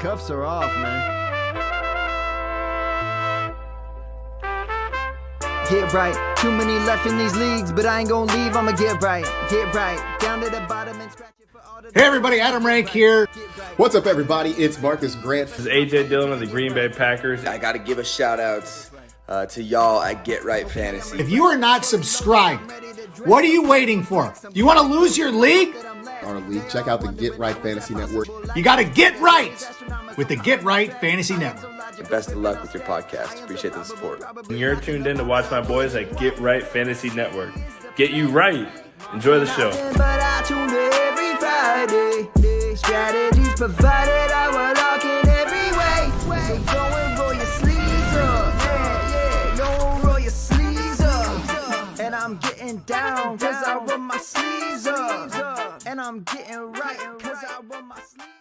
cuffs are off, man. Get right. Too many left in these leagues, but I ain't gonna leave. I'ma get right. Get right. Down to the bottom and scratch it for all the... Hey everybody, Adam Rank here. What's up, everybody? It's Marcus Grant. This is AJ Dillon of the Green Bay Packers. I got to give a shout out to y'all at Get Right Fantasy. If you are not subscribed, what are you waiting for? You want to lose your league? Check out the Get Right Fantasy Network. You got to get right with the Get Right Fantasy Network. Best of luck with your podcast. Appreciate the support. And you're tuned in to watch my boys at Get Right Fantasy Network. Get you right. Enjoy the show. But I tune in every Friday. Strategies provided, I will lock in every way. So go and roll your sleeves up. Yeah, don't roll your sleeves up. And I'm getting down, cause I roll my sleeves up. And I'm getting right, cause I roll my sleeves.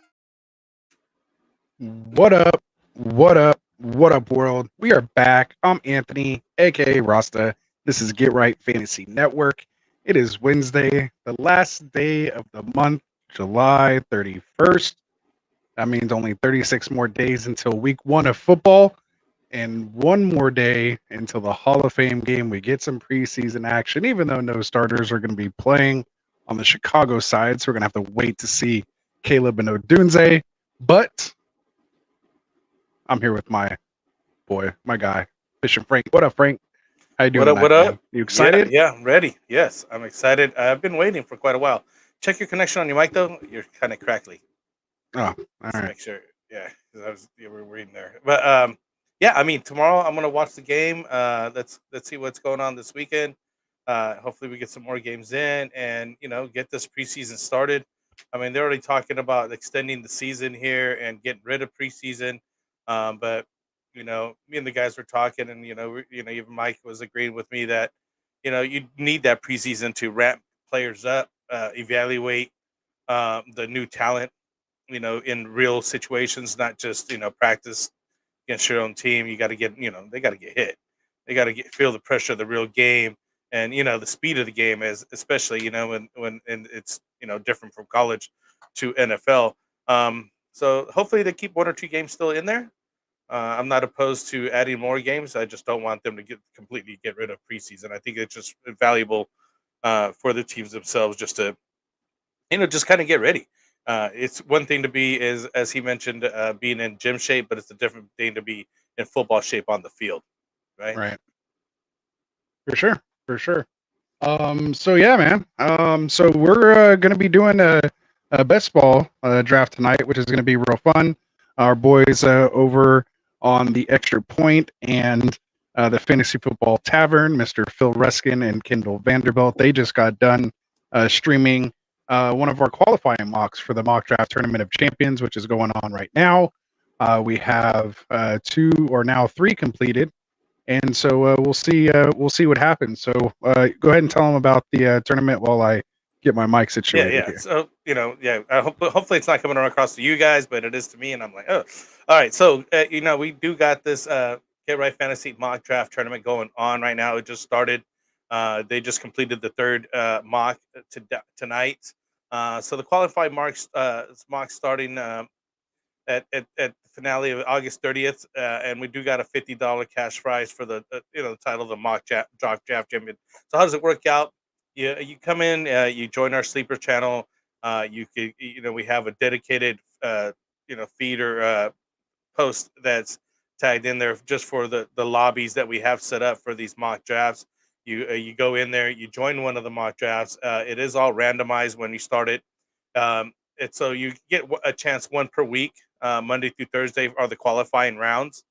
What up? What up? What up, world? We are back. I'm Anthony, aka Rasta. This is Get Right Fantasy Network. It is Wednesday, the last day of the month, July 31st. That means only 36 more days until week 1 of football, and one more day until the Hall of Fame game. We get some preseason action, even though no starters are going to be playing on the Chicago side, so we're going to have to wait to see Caleb and Odunze. But I'm here with my boy, my guy, Fish and Frank. What up, Frank? How you doing? What up? Man? You excited? Yeah, I'm ready. Yes, I'm excited. I've been waiting for quite a while. Check your connection on your mic, though. You're kind of crackly. Oh, all Just right. make sure. Yeah, because we're reading there. But yeah, I mean, tomorrow I'm gonna watch the game. Let's see what's going on this weekend. Hopefully, we get some more games in, and get this preseason started. I mean, they're already talking about extending the season here and getting rid of preseason. But me and the guys were talking, and even Mike was agreeing with me that you need that preseason to ramp players up, evaluate the new talent, in real situations, not just practice against your own team. You got to get they got to get hit, they got to feel the pressure of the real game, and the speed of the game is especially when it's different from college to NFL. So hopefully they keep 1 or 2 games still in there. I'm not opposed to adding more games. I just don't want them to completely get rid of preseason. I think it's just valuable for the teams themselves just to, just kind of get ready. It's one thing to be, as he mentioned, being in gym shape, but it's a different thing to be in football shape on the field, right? Right. For sure. So yeah, man. So we're gonna be doing a best ball draft tonight, which is gonna be real fun. Our boys over on the Extra Point and the Fantasy Football Tavern, Mr. Phil Reskin and Kendall Vanderbilt, they just got done streaming one of our qualifying mocks for the Mock Draft Tournament of Champions, which is going on right now. We have 2 or now 3 completed, and so we'll see what happens. So go ahead and tell them about the tournament while I get my mic situated. Yeah. Here. So I hopefully it's not coming across to you guys, but it is to me, and I'm like, oh, all right. So we do got this Get Right Fantasy Mock Draft Tournament going on right now. It just started. They just completed the 3rd mock tonight. So the qualified mock starting at the finale of August 30th, and we do got a $50 cash prize for the the title of the mock draft champion. So how does it work out? You come in, you join our sleeper channel. You could, we have a dedicated, feed or post that's tagged in there just for the lobbies that we have set up for these mock drafts. You go in there, you join one of the mock drafts. It is all randomized when you start it. So you get a chance 1 per week. Monday through Thursday are the qualifying rounds.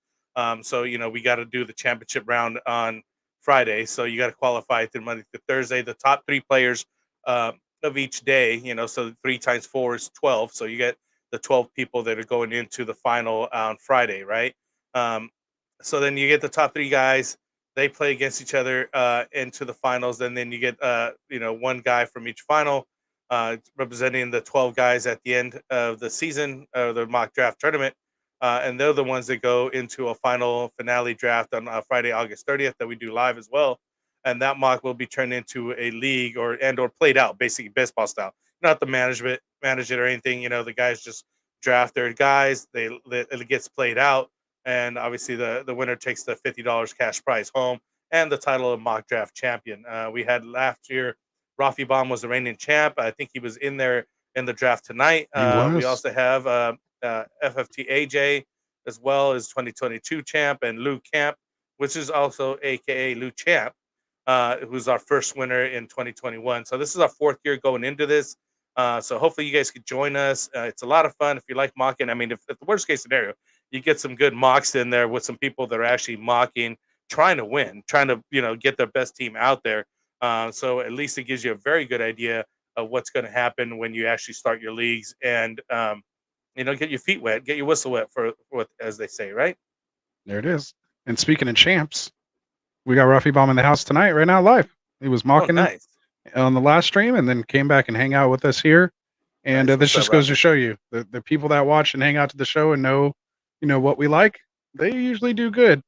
So we got to do the championship round on Friday, so you got to qualify through Monday through Thursday. The top 3 players of each day, so 3 times 4 is 12. So you get the 12 people that are going into the final on Friday, right? So then you get the top 3 guys. They play against each other into the finals, and then you get 1 guy from each final representing the 12 guys at the end of the season of the mock draft tournament. And they're the ones that go into a final finale draft on Friday, August 30th, that we do live as well. And that mock will be turned into a league or played out, basically baseball style. Not the manage it or anything. The guys just draft their guys. It gets played out, and obviously the winner takes the $50 cash prize home and the title of mock draft champion. We had last year, Rafi Baum was the reigning champ. I think he was in there in the draft tonight. He was. We also have FFT AJ as well as 2022 champ, and Lou Camp, which is also AKA Lou Champ, who's our first winner in 2021. So this is our 4th year going into this. So hopefully you guys could join us. It's a lot of fun if you like mocking. I mean, if the worst case scenario, you get some good mocks in there with some people that are actually mocking, trying to win, trying to get their best team out there. So at least it gives you a very good idea of what's going to happen when you actually start your leagues, and get your feet wet, get your whistle wet for as they say, right? There it is. And speaking of champs, we got Rafi Baum in the house tonight, right now, live. He was mocking nice. on the last stream, and then came back and hang out with us here. And Nice. this What's just up, goes Rafi? to show you the people that watch and hang out to the show and know what we like, they usually do good.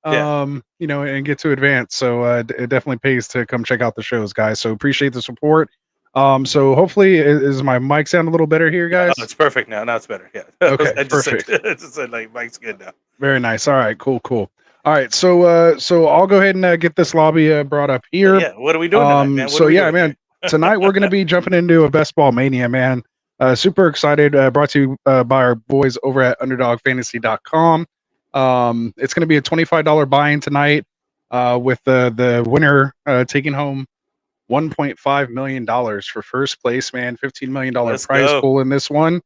Yeah. And get to advance. So it definitely pays to come check out the shows, guys. So appreciate the support. So hopefully, is my mic sound a little better here, guys? Oh, it's perfect now. Now it's better. Yeah. Okay, I just perfect. Said, I just said like Mike's good now. Very nice. All right, cool. All right, so I'll go ahead and get this lobby brought up here. Yeah. What are we doing tonight, man? What So are we yeah, doing? man, tonight we're gonna be jumping into a best ball mania, man. Super excited. Brought to you by our boys over at UnderdogFantasy.com. It's gonna be a $25 buy-in tonight, with the winner taking home $1.5 million for first place, man. $15 million Let's prize go. pool in this one.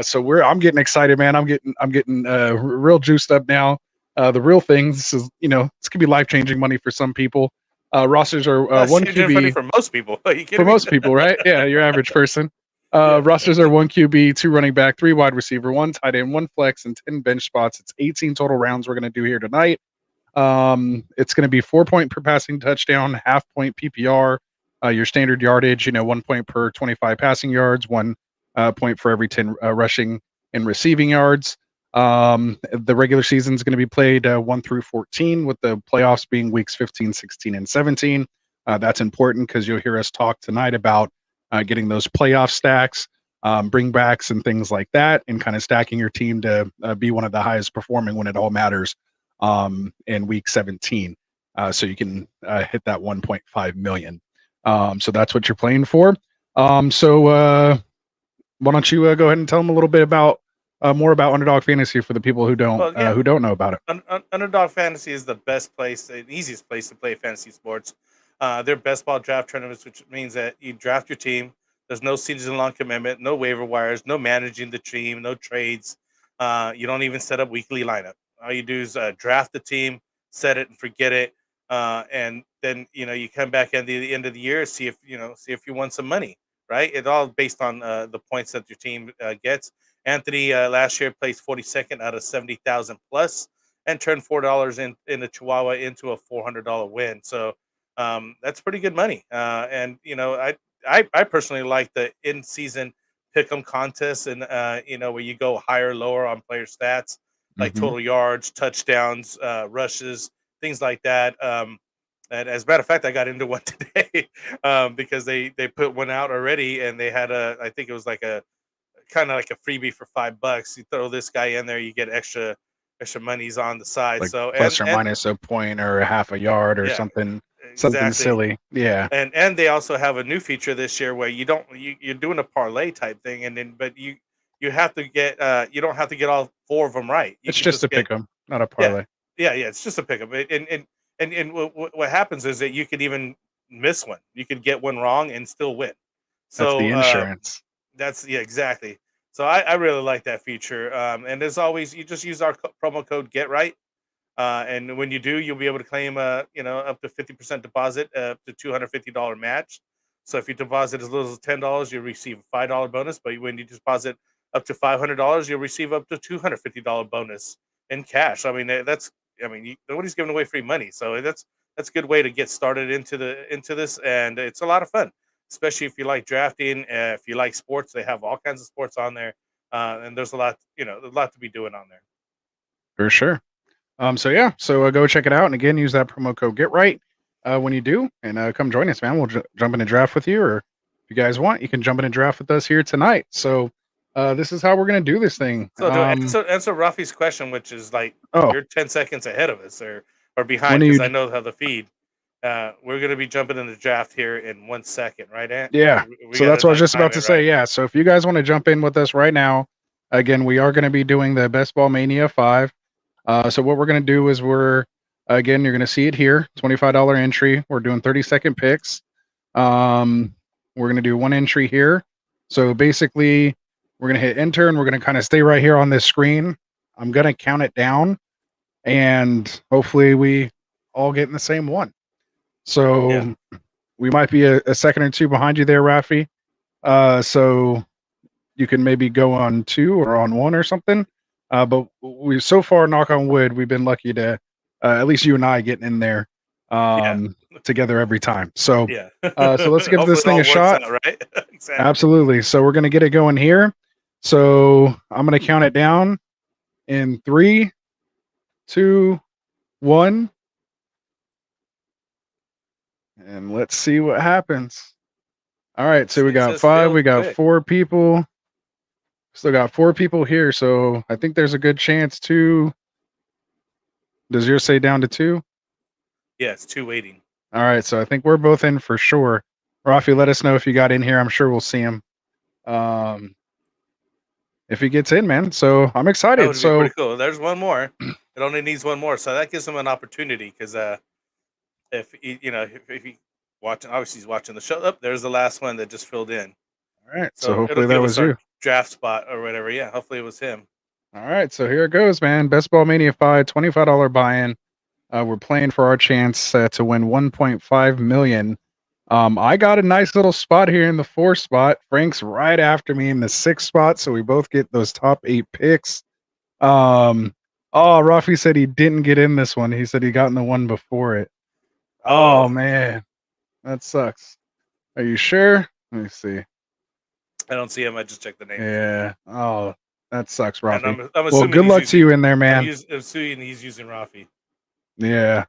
So I'm getting excited, man. I'm getting real juiced up now. The real thing, this is, it's gonna be life-changing money for some people. Rosters are one QB for most people. Are you kidding for me? most people, right? Yeah, your average person. Yeah. Rosters are 1 QB, 2 running back, 3 wide receiver, 1 tight end, 1 flex, and 10 bench spots. It's 18 total rounds we're gonna do here tonight. It's gonna be 4 point per passing touchdown, half point PPR. Your standard yardage, 1 point per 25 passing yards, 1 point for every 10 rushing and receiving yards. The regular season is going to be played 1 through 14, with the playoffs being weeks 15, 16, and 17. That's important because you'll hear us talk tonight about getting those playoff stacks, bringbacks, and things like that, and kind of stacking your team to be one of the highest performing when it all matters in week 17. So you can hit that 1.5 million. So that's what you're playing for. So why don't you go ahead and tell them a little bit about more about Underdog Fantasy for the people who don't know about it. Underdog Fantasy is the best place, the easiest place to play fantasy sports. They're best ball draft tournaments, which means that you draft your team. There's no season-long commitment, no waiver wires, no managing the team, no trades. You don't even set up weekly lineup. All you do is draft the team, set it and forget it, and then you come back at the end of the year, see if you won some money. Right? It's all based on the points that your team gets. Anthony last year placed 42nd out of 70,000 plus, and turned $4 in the Chihuahua into a $400 win. So that's pretty good money. And I personally like the in-season pick'em contest, and where you go higher, lower on player stats, like total yards, touchdowns, rushes, things like that. And as a matter of fact, I got into one today because they put one out already, and they had I think it was like a kind of like a freebie for $5. You throw this guy in there, you get extra monies on the side. Like so plus or minus a point or a half a yard or something silly. Yeah. And they also have a new feature this year where you're doing a parlay type thing, but you have to get you don't have to get all 4 of them right. It's just a pick 'em, not a parlay. Yeah, it's just a pick 'em. And what happens is that you could even miss one. You could get one wrong and still win. So that's the insurance. Exactly. So I really like that feature. And as always, you just use our promo code Get Right, and when you do, you'll be able to claim up to 50% deposit, up to $250 match. So if you deposit as little as $10, you'll receive a $5 bonus. But when you deposit up to $500, you'll receive up to $250 bonus in cash. I mean, nobody's giving away free money, so that's a good way to get started into this, and it's a lot of fun, especially if you like drafting. If you like sports, they have all kinds of sports on there, and there's a lot to be doing on there. For sure. So go check it out, and again, use that promo code Get Right when you do, and come join us, man. We'll jump in a draft with you, or if you guys want, you can jump in a draft with us here tonight. So this is how we're gonna do this thing. So to answer Rafi's question, which is like Oh, you're 10 seconds ahead of us or when behind, do because you? I know how the feed. We're gonna be jumping in the draft here in 1 second, right, Ant? Yeah. We So gotta that's what I was like just time about to it say. right. Yeah. So if you guys want to jump in with us right now, again, we are going to be doing the Best Ball Mania 5. So what we're going to do is you're going to see it here, $25 entry. We're doing 30-second picks. We're going to do one entry here. So basically, we're going to hit enter and we're going to kind of stay right here on this screen. I'm going to count it down and hopefully we all get in the same one. So Yeah. we might be a second or two behind you there, Rafi. So you can maybe go on 2 or on 1 or something. But we so far, knock on wood, we've been lucky to at least you and I getting in there Yeah. together every time. So Yeah. so let's give Hopefully this it thing all a works shot. out, right? Exactly. Absolutely. So we're gonna get it going here. So I'm gonna count it down in 3, 2, 1, and let's see what happens. All right, so we It got says 5, filled we got quick. 4 people. Still got 4 people here, so I think there's a good chance to. Does yours say down to 2? Yeah, it's 2 waiting. All right, so I think we're both in for sure. Rafi, let us know if you got in here. I'm sure we'll see him. If he gets in, man. So I'm That excited. would be So pretty cool. There's one more. It only needs one more, so that gives him an opportunity. Because if if he watching, obviously he's watching the show. Up there's the last one that just filled in. all right, so So it'll hopefully that give us was our you. draft spot or whatever. Yeah, hopefully it was him. All right, so here it goes, man. Best Ball Mania 5, $25 buy-in. We're playing for our chance to win 1.5 million. I got a nice little spot here in the 4 spot. Frank's right after me in the 6 spot, so we both get those top 8 picks. Oh, Rafi said he didn't get in this one. He said he got in the one before it. Oh man, that sucks. Are you sure? Let me see. I don't see him. I just checked the names. Yeah. Oh, that sucks, And Rafi. I'm Well, assuming good he's luck to using. you in there, I'm man. assuming he's using Rafi. Yeah.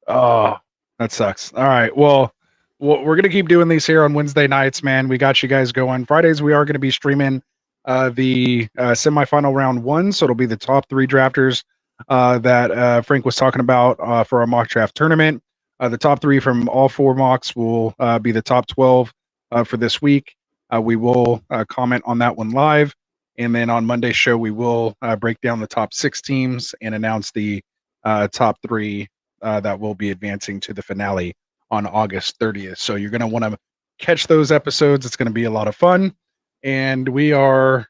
Oh, that sucks. All right. Well, we're gonna keep doing these here on Wednesday nights, man. We got you guys going. Fridays we are gonna be streaming the semifinal round 1, so it'll be the top 3 drafters that Frank was talking about for our mock draft tournament. The top 3 from all 4 mocks will be the top 12 for this week. We will comment on that one live, and then on Monday's show we will break down the top 6 teams and announce the top 3 that will be advancing to the finale on August 30th. So you're going to want to catch those episodes. It's going to be a lot of fun. And we are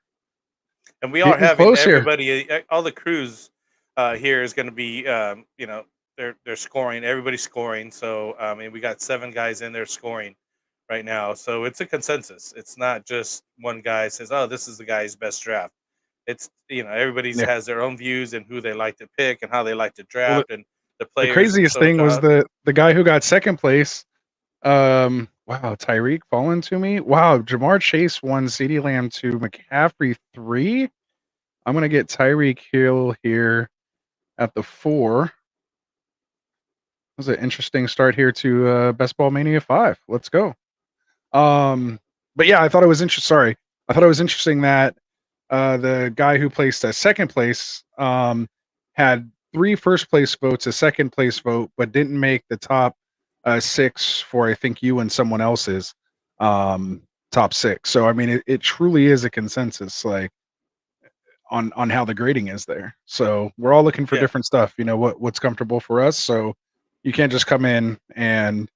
getting having close here. everybody, all the crews here is going to be, they're scoring. Everybody's scoring. So I mean, we got 7 guys in there scoring right now. So it's a consensus. It's not just one guy says, "Oh, this is the guy's best draft." It's everybody's Yeah. has their own views and who they like to pick and how they like to Well, draft and the the players. craziest thing was the guy who got second place. Wow, Tyreek fallen to me. Wow, Jamar Chase won CeeDee Lamb to McCaffrey 3. I'm gonna get Tyreek Hill here at the 4. That was an interesting start here to Best Ball Mania 5. Let's go. But yeah, I thought it was interesting. Sorry, I thought it was interesting that the guy who placed second place had 3 first place votes, a second place vote, but didn't make the top 6 for I think you and someone else's top 6. So I mean, it truly is a consensus, like on how the grading is there. So we're all looking for different stuff. You know what's comfortable for us. So you can't just come in and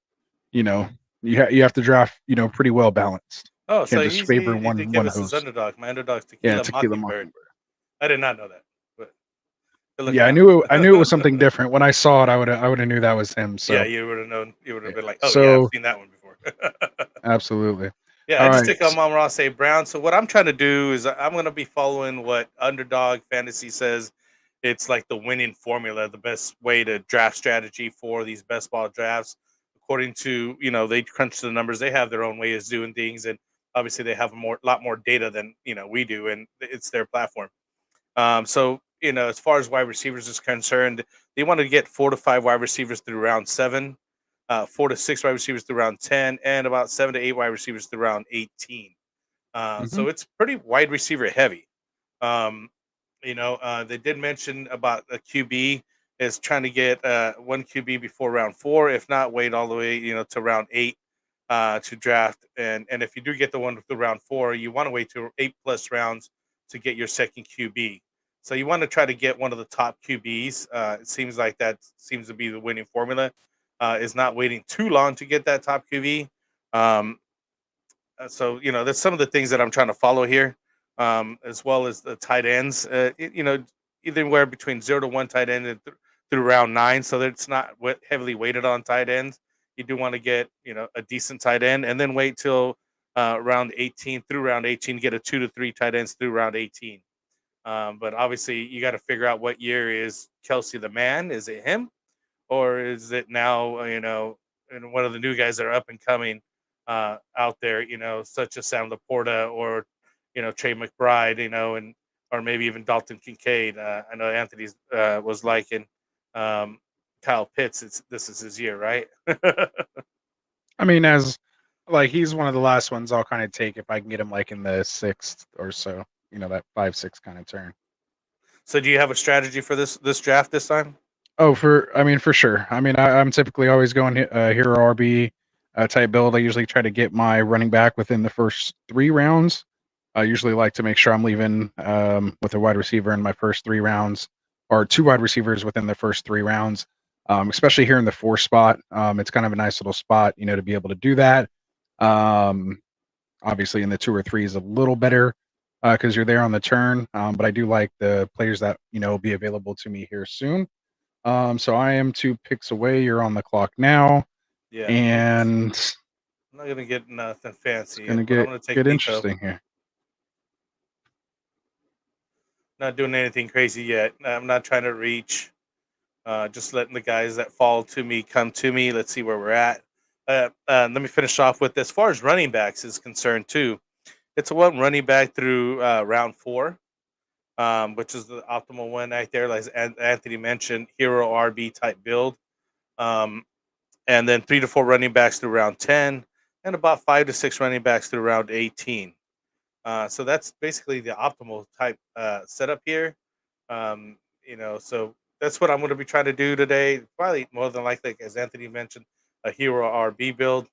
you have to draft pretty well balanced. Oh, You so can't just favor he did give one us his host. underdog. My underdog's Yeah, Tequila Tequila Mockingbird. Mockingbird. I did not know that. But good looking Yeah, I out. knew it was something different. When I saw it, I would have knew that was him. Yeah, So you would have known. You would have yeah. been like, "Oh yeah, I've So seen that one before." absolutely. Yeah, All I just right. took on Mom Ross A. Brown. So what I'm trying to do is I'm going to be following what Underdog Fantasy says. It's like the winning formula, the best way to draft strategy for these best ball drafts. According to they crunch the numbers. They have their own way of doing things, and obviously they have lot more data than we do, and it's their platform. So as far as wide receivers is concerned, they want to get 4 to 5 wide receivers through round 7. 4 to 6 wide receivers through round 10, and about 7 to 8 wide receivers through round 18. So it's pretty wide receiver heavy. Um, they did mention about the QB is trying to get one QB before round 4, if not wait all the way to round 8 to draft. And if you do get the one with the round 4, you want to wait to 8+ rounds to get your second QB. So you want to try to get one of the top QBs. It seems like that seems to be the winning formula. Is not waiting too long to get that top QB. Um, so that's some of the things that I'm trying to follow here, as well as the tight ends. Anywhere between 0 to 1 tight end and through round 9, so that it's not heavily weighted on tight ends. You do want to get a decent tight end, and then wait till round 18 through round 18, get a 2 to 3 tight ends through round 18. But obviously, you got to figure out what year is Kelsey the man. Is it him, or is it now and one of the new guys that are up and coming out there, such as Sam Laporta or Trey McBride, and or maybe even Dalton Kincaid. I know Anthony's was liking Kyle Pitts. This is his year, right? I mean, as like he's one of the last ones I'll kind of take if I can get him like in the 6th or so. That 5-6 kind of turn. So, do you have a strategy for this draft this time? Oh, for sure. I mean, I'm typically always going hero RB type build. I usually try to get my running back within the first 3 rounds. I usually like to make sure I'm leaving with a wide receiver in my first 3 rounds, or 2 wide receivers within the first 3 rounds. Especially here in the 4 spot, it's kind of a nice little spot, to be able to do that. Obviously, in the 2 or 3 is a little better because you're there on the turn. But I do like the players that will be available to me here soon. So I am 2 picks away. You're on the clock now. Yeah. And I'm not gonna get nothing fancy. It's gonna I'm gonna take get Nico. interesting here. Not doing anything crazy yet. I'm not trying to reach. Just letting the guys that fall to me come to me. Let's see where we're at. Let me finish off with, as far as running backs is concerned too. It's a one running back through round 4, which is the optimal one right there. Like Anthony mentioned, hero RB type build. And then 3 to 4 running backs through round 10, and about 5 to 6 running backs through round 18. So that's basically the optimal type setup here. So that's what I'm going to be trying to do today. Probably more than likely, as Anthony mentioned, a hero RB build.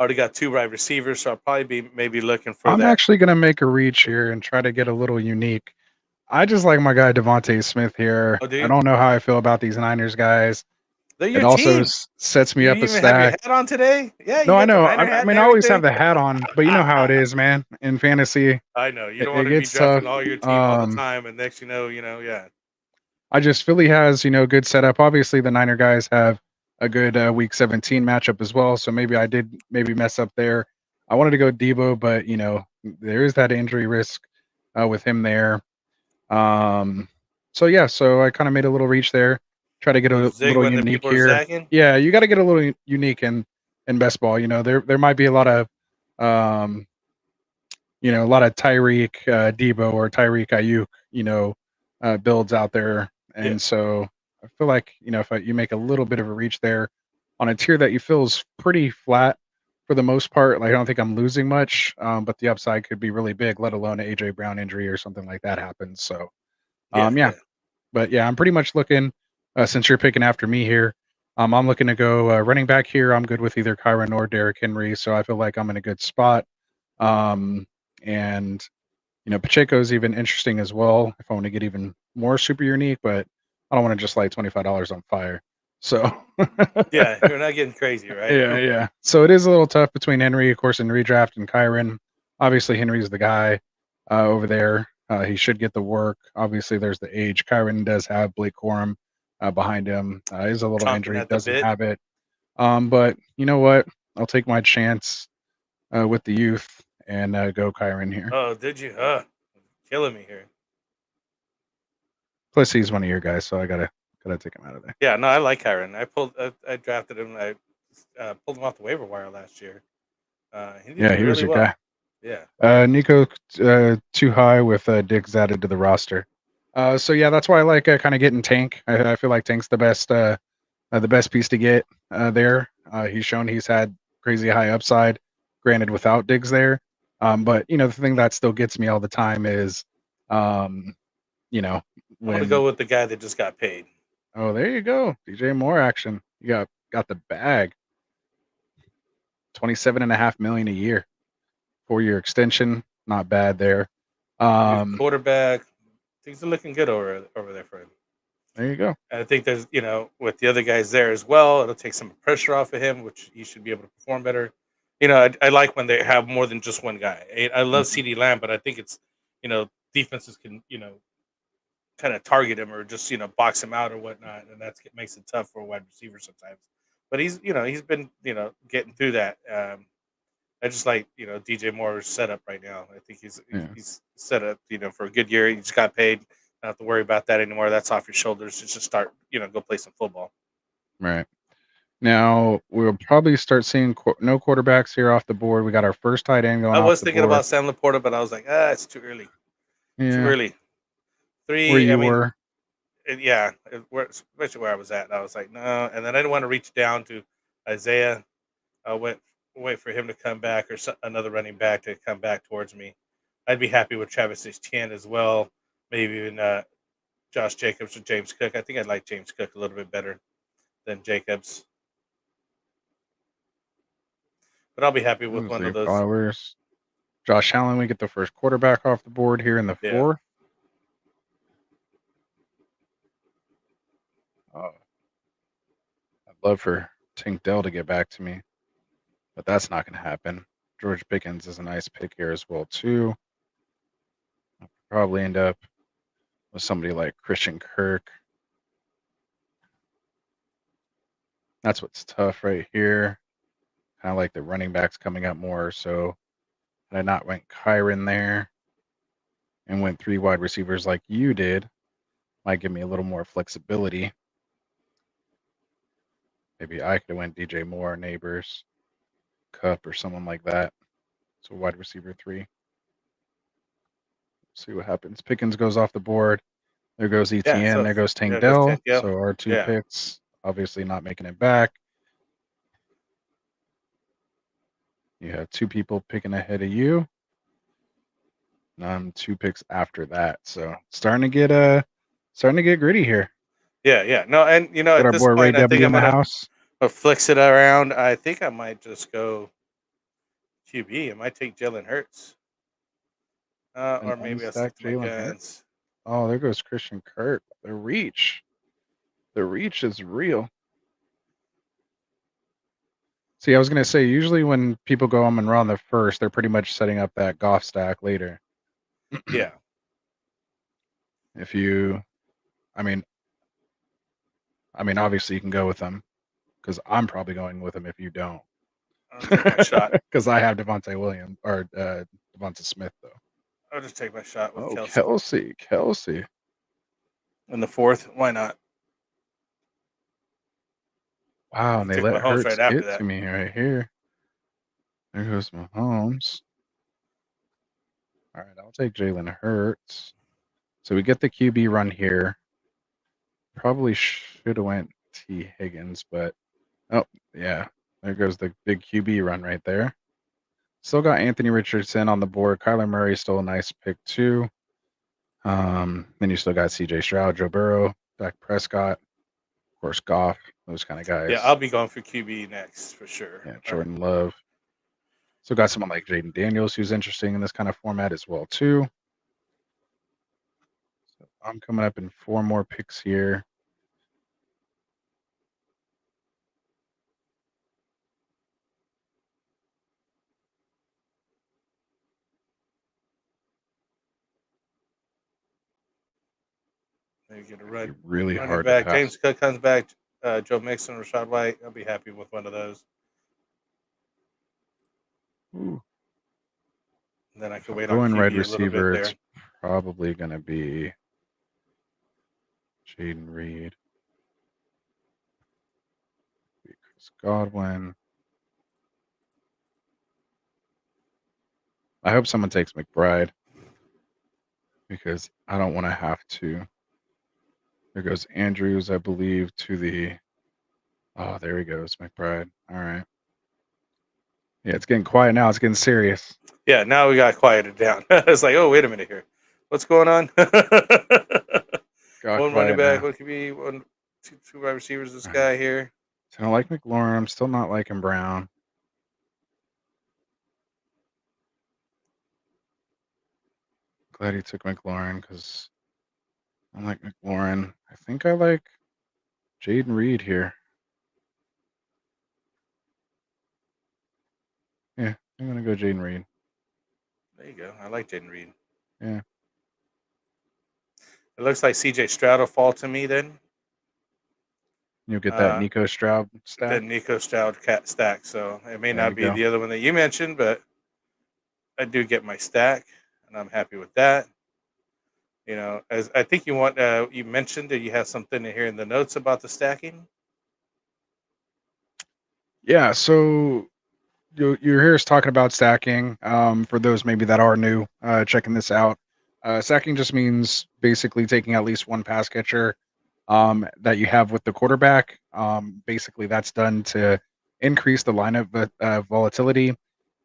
Already got 2 wide receivers, so I'll probably be maybe looking for I'm that. actually going to make a reach here and try to get a little unique. I just like my guy Devontae Smith here. Oh, do you? I don't know how I feel about these Niners guys. They're It your also team. sets me You up a even have your stack. hat on today? Yeah, you No, I got the know. Niner hat I and mean, I always have everything? the hat on, but you know how it is, man. In fantasy, I know. You it don't want to be gets drafting tough. all your team all the time, and next yeah. I just Philly has good setup. Obviously, the Niner guys have a good Week 17 matchup as well. So maybe I did mess up there. I wanted to go Debo, but there is that injury risk with him there. So yeah, so I kind of made a little reach there. Try to get a Zig little when the unique people are here. zagging? Yeah, you got to get a little unique in best ball. There might be a lot of a lot of Tyreek Debo or Tyreek Ayuk, builds out there, and Yeah. so I feel like if you make a little bit of a reach there on a tier that you feel is pretty flat for the most part, like I don't think I'm losing much, but the upside could be really big, let alone an AJ Brown injury or something like that happens. So yeah. But yeah, I'm pretty much looking since you're picking after me here. I'm looking to go running back here. I'm good with either Kyron or Derrick Henry, so I feel like I'm in a good spot. And Pacheco's even interesting as well if I want to get even more super unique, but I don't want to just light $25 on fire. So Yeah, you're not getting crazy, right? yeah. So it is a little tough between Henry, of course, in redraft, and Kyron. Obviously, Henry's the guy over there. He should get the work. Obviously, there's the age. Kyron does have Blake Corum behind him. Is a little Chomping injury, at the doesn't bit. have it. But you know what? I'll take my chance with the youth and go Kyron here. Oh, did you? Killing me here. Plus, he's one of your guys, so I gotta take him out of there. Yeah, no, I like Kyron. I drafted him. I pulled him off the waiver wire last year. He did Yeah, he really was your well. guy. Yeah. Nico too high with Diggs added to the roster. So yeah, that's why I like kind of getting Tank. I feel like Tank's the best piece to get there. He's shown he's had crazy high upside, granted without Diggs there. But the thing that still gets me all the time is, um, I'm gonna when go with the guy that just got paid. oh, there you go, DJ Moore action. You got the bag. 27.5 million a year, 4-year extension. Not bad there. He's a quarterback. Things are looking good over there for him. There you go. And I think there's, with the other guys there as well, it'll take some pressure off of him, which he should be able to perform better. I like when they have more than just one guy. I love Mhm. CD Lamb, but I think it's, defenses can, kind of target him or just, box him out or whatnot. And that makes it tough for a wide receiver sometimes. But he's been, getting through that. I just like, DJ Moore's setup right now. I think Yeah. he's set up, for a good year. He just got paid. Don't have to worry about that anymore. That's off your shoulders. Just start, go play some football. Right. Now we'll probably start seeing no quarterbacks here off the board. We got our first tight end going I off was the thinking board. about Sam Laporta, but I was like, it's too early. Too Yeah, early. where 3. I you mean, were. especially where I was at. I was like, no. And then I didn't want to reach down to Isaiah. I wait for him to come back or another running back to come back towards me. I'd be happy with Travis Etienne as well. Maybe even Josh Jacobs or James Cook. I think I'd like James Cook a little bit better than Jacobs. But I'll be happy with one Zay of those. Flowers. Josh Allen, we get the first quarterback off the board here in the Yeah. 4th. Oh, I'd love for Tank Dell to get back to me, but that's not going to happen. George Pickens is a nice pick here as well, too. I'll probably end up with somebody like Christian Kirk. That's what's tough right here. Kind of like the running backs coming up more. So had I not went Kyron there and went 3 wide receivers like you did, might give me a little more flexibility. Maybe I could have went DJ Moore, Neighbors, Cup, or someone like that. So wide receiver 3. See what happens. Pickens goes off the board. There goes ETN. Yeah, so there goes Tank there goes Dell. Tank Dell. So our 2 Yeah. picks, obviously not making it back. You have 2 people picking ahead of you. And I'm 2 picks after that. So starting to get gritty here. Yeah. No, and Got at our this boy Ray point, I think W I'm in the gonna house. flex it around. I think I might just go QB. I might take Jalen Hurts, An or maybe I'll stick unstacked to my Jalen guns. Hurts. Oh, there goes Christian Kirk. The reach. The reach is real. See, I was going to say, usually when people go on and run the first, they're pretty much setting up that Goff stack later. Yeah. If you, I mean, obviously you can go with them because I'm probably going with them if you don't. I'll take my shot. Because I have Devontae Williams or Devonta Smith, though. I'll just take my shot with Oh, Kelsey. Kelsey. In the 4th, why not? Wow, and they Take let Mahomes Hurts right after get that. to me right here. There goes Mahomes. All right, I'll take Jalen Hurts. So we get the QB run here. Probably should have went T. Higgins, but oh yeah, there goes the big QB run right there. Still got Anthony Richardson on the board. Kyler Murray still a nice pick too. Then you still got C.J. Stroud, Joe Burrow, Dak Prescott, of course Goff, those kind of guys. Yeah, I'll be going for QB next for sure. Yeah, Jordan Love. So got someone like Jaden Daniels who's interesting in this kind of format as well too. So I'm coming up in 4 more picks here. You get a It'd be running really hard to back. pass. James Cook comes back. Joe Mixon, Rashad White. I'll be happy with one of those. Ooh. And then I If can I'm wait on going QB wide a little bit receiver, there. it's probably going to be Jaden Reed, Chris Godwin. I hope someone takes McBride because I don't want to have to. There goes Andrews, I believe, to the. Oh, there he goes, McBride. All right. Yeah, it's getting quiet now. It's getting serious. Yeah, now we got quieted down. It's like, oh, wait a minute here. What's going on? Got One running quiet back, now. what could be two wide receivers, this All right. guy here. So I don't like McLaurin. I'm still not liking Brown. Glad he took McLaurin because I like McLaurin. I think I like Jaden Reed here. Yeah, I'm gonna go Jaden Reed. There you go. I like Jaden Reed. Yeah. It looks like CJ Stroud will fall to me then. You'll get that Nico Stroud The stack. Nico Stroud cat stack. So it may There not you be go. the other one that you mentioned, but I do get my stack, and I'm happy with that. You know, as I think you want, you mentioned that you have something here in the notes about the stacking. Yeah, so you're here is talking about stacking. For those maybe that are new, checking this out. Stacking just means basically taking at least one pass catcher that you have with the quarterback. Basically, that's done to increase the lineup volatility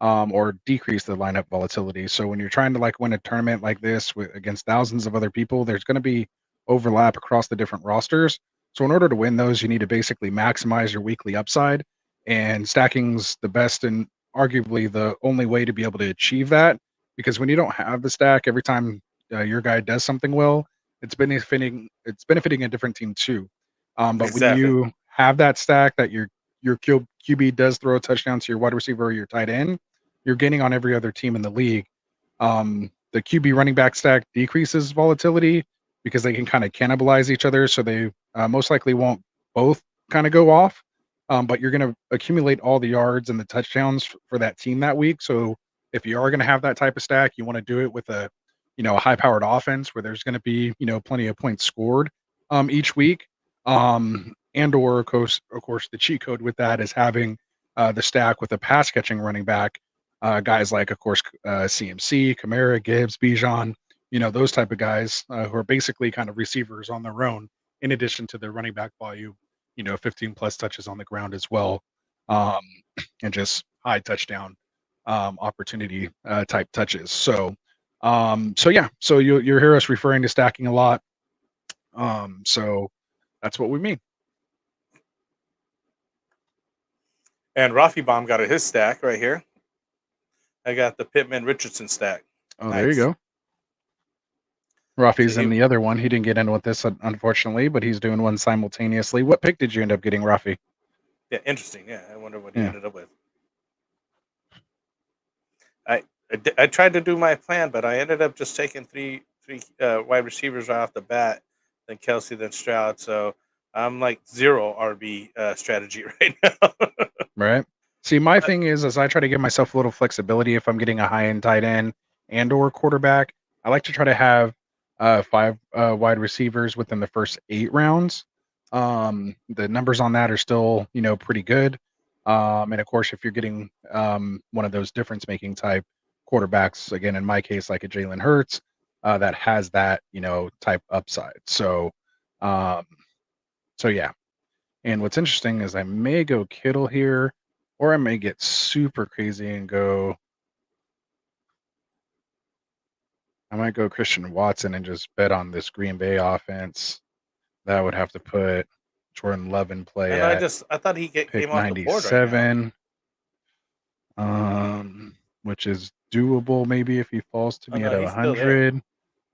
or decrease the lineup volatility. So when you're trying to like win a tournament like this against thousands of other people, there's going to be overlap across the different rosters. So in order to win those, you need to basically maximize your weekly upside, and stacking's the best and arguably the only way to be able to achieve that. Because when you don't have the stack, every time your guy does something well, it's benefiting a different team too. But when Exactly. you have that stack that your QB does throw a touchdown to your wide receiver or your tight end, you're gaining on every other team in the league. The QB running back stack decreases volatility because they can kind of cannibalize each other, so they most likely won't both kind of go off. But you're going to accumulate all the yards and the touchdowns for that team that week. So if you are going to have that type of stack, you want to do it with a high-powered offense where there's going to be plenty of points scored each week. And or of course, the cheat code with that is having the stack with a pass catching running back, guys like of course CMC, Kamara, Gibbs, Bijan, those type of guys who are basically kind of receivers on their own, in addition to their running back volume, 15 plus touches on the ground as well, um, and just high touchdown opportunity type touches. So yeah, so you'll hear us referring to stacking a lot. So that's what we mean. And Rafi Bomb got his stack right here. I got the Pittman Richardson stack. Oh, Nice. there you go. Rafi's So in the other one. He didn't get in with this, unfortunately, but he's doing one simultaneously. What pick did you end up getting, Rafi? Yeah, interesting. Yeah, I wonder what he Yeah. ended up with. I tried to do my plan, but I ended up just taking three wide receivers right off the bat, then Kelsey, then Stroud. So I'm like zero RB strategy right now. Right. See, my thing is I try to give myself a little flexibility if I'm getting a high-end tight end and or quarterback. I like to try to have 5 wide receivers within the first 8 rounds. The numbers on that are still, pretty good. And of course, if you're getting one of those difference-making type quarterbacks, again, in my case, like a Jalen Hurts, that has that, type upside. So yeah. And what's interesting is I may go Kittle here, or I may get super crazy and I might go Christian Watson and just bet on this Green Bay offense. That would have to put Jordan Love in play And at I thought he pick came off the board right now. 97, which is doable maybe if he falls to Oh me no, at he's still there. 100.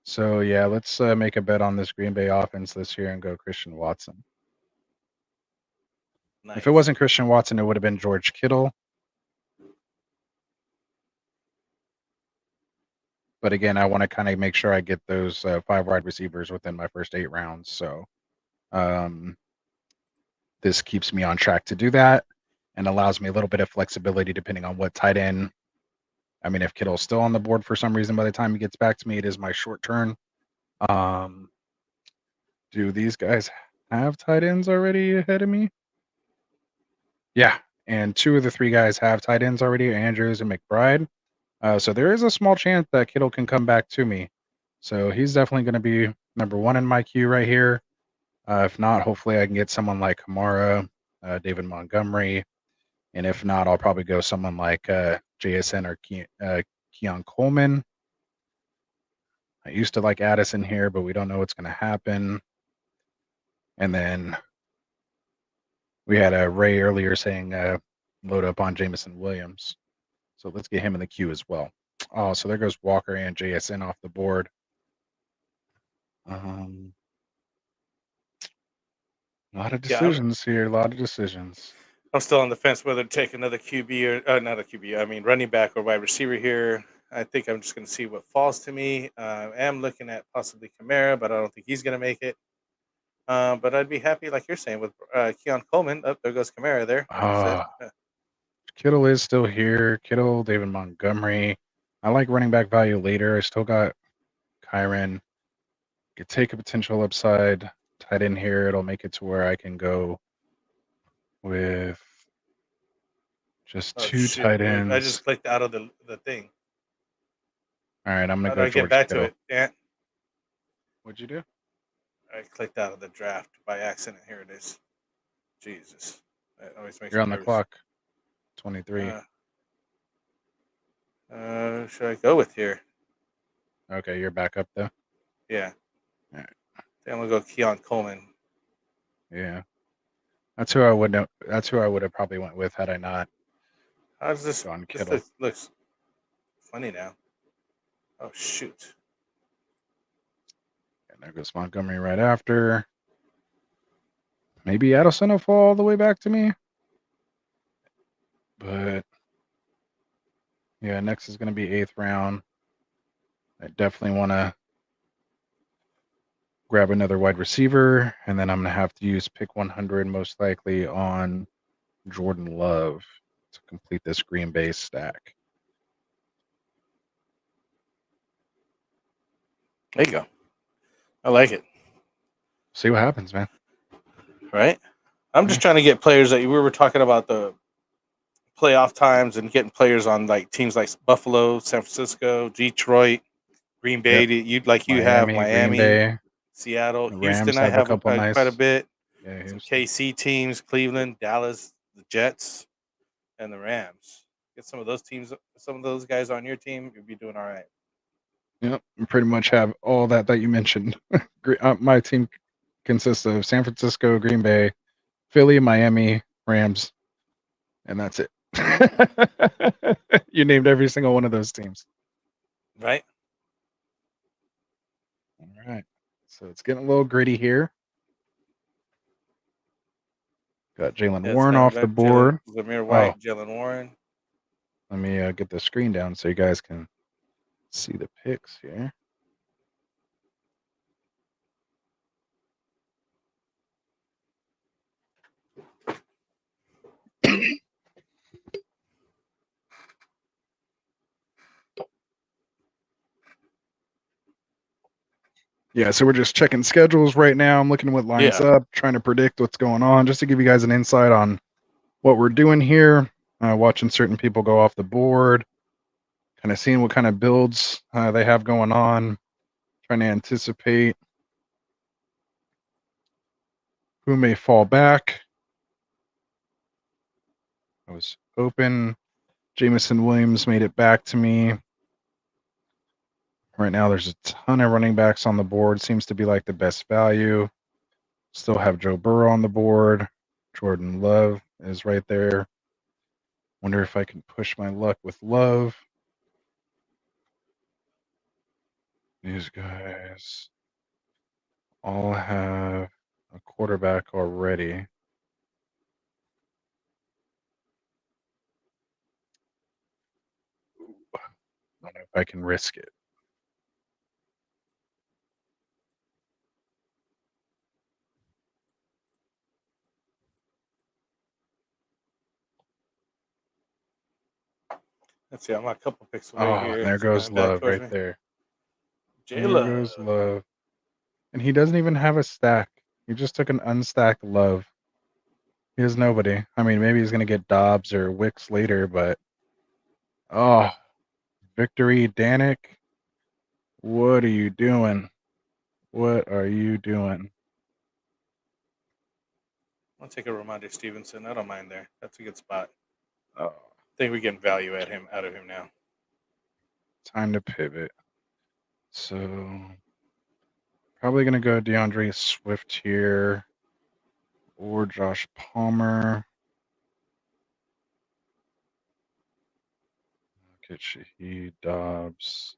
So yeah, let's make a bet on this Green Bay offense this year and go Christian Watson. Nice. If it wasn't Christian Watson, it would have been George Kittle. But again, I want to kind of make sure I get those 5 wide receivers within my first 8 rounds. So this keeps me on track to do that and allows me a little bit of flexibility depending on what tight end. I mean, if Kittle's still on the board for some reason by the time he gets back to me, it is my short turn. Do these guys have tight ends already ahead of me? Yeah, and 2 of the 3 guys have tight ends already, Andrews and McBride. So there is a small chance that Kittle can come back to me. So he's definitely going to be number 1 in my queue right here. If not, hopefully I can get someone like Kamara, David Montgomery, And if not, I'll probably go someone like JSN or Keon Coleman. I used to like Addison here, but we don't know what's going to happen. And then we had a Ray earlier saying load up on Jamison Williams. So let's get him in the queue as well. Oh, so there goes Walker and JSN off the board. A lot of decisions here. A lot of decisions. I'm still on the fence whether to take another QB or not a QB. I mean, running back or wide receiver here. I think I'm just going to see what falls to me. I am looking at possibly Kamara, but I don't think he's going to make it. But I'd be happy, like you're saying, with Keon Coleman. Oh, there goes Kamara there. Like you said. Kittle is still here. Kittle, David Montgomery. I like running back value later. I still got Kyron. Could take a potential upside tight end here. It'll make it to where I can go with just two tight ends. I just clicked out of the thing. All right, I'm going to How go do I get back to it? Yeah. What'd you do? I clicked out of the draft by accident. Here it is. Jesus. That always makes You're me on the nervous. clock. 23. Should I go with here? Okay, you're back up though. Yeah. All right. Then I'm gonna go Keon Coleman. Yeah. That's who I would know. That's who I would have probably went with had I not How does this gone this Kittle. looks funny now? Oh shoot. And there goes Montgomery right after. Maybe Addison will fall all the way back to me. But yeah, next is going to be 8th round. I definitely want to grab another wide receiver, and then I'm going to have to use pick 100 most likely on Jordan Love to complete this Green Bay stack. There you go. I like it. See what happens, man. Right? I'm just trying to get players that we were talking about the playoff times and getting players on like teams like Buffalo, San Francisco, Detroit, Green Bay. Yep. You have Miami, Green Bay, Seattle, the Houston. Rams I have a have couple nice. quite a bit. Yeah, Some Houston. KC teams, Cleveland, Dallas, the Jets, and the Rams. Get some of those teams, some of those guys on your team, you'll be doing all right. Yep, we pretty much have all that you mentioned. My team consists of San Francisco, Green Bay, Philly, Miami, Rams, and that's it. You named every single one of those teams. Right? All right. So it's getting a little gritty here. Got Jalen Warren off the board. Zamir White, Jalen Warren. Let me get the screen down so you guys can see the picks here. Yeah, so we're just checking schedules right now. I'm looking at what lines up, trying to predict what's going on, just to give you guys an insight on what we're doing here. Watching certain people go off the board, kind of seeing what kind of builds they have going on, trying to anticipate who may fall back. I was open. Jamison Williams made it back to me. Right now, there's a ton of running backs on the board. Seems to be like the best value. Still have Joe Burrow on the board. Jordan Love is right there. Wonder if I can push my luck with Love. These guys all have a quarterback already. I don't know if I can risk it. Let's see, I'm a couple picks away here. There goes Love right there. There goes Love. And he doesn't even have a stack. He just took an unstacked Love. He has nobody. I mean, maybe he's going to get Dobbs or Wicks later, but victory, Danik. What are you doing? What are you doing? I'll take a Ramondre Stevenson. I don't mind there. That's a good spot. Oh, I think we're getting value out of him now. time to pivot. So probably gonna go DeAndre Swift here or Josh Palmer. Get Shaheed Dobbs.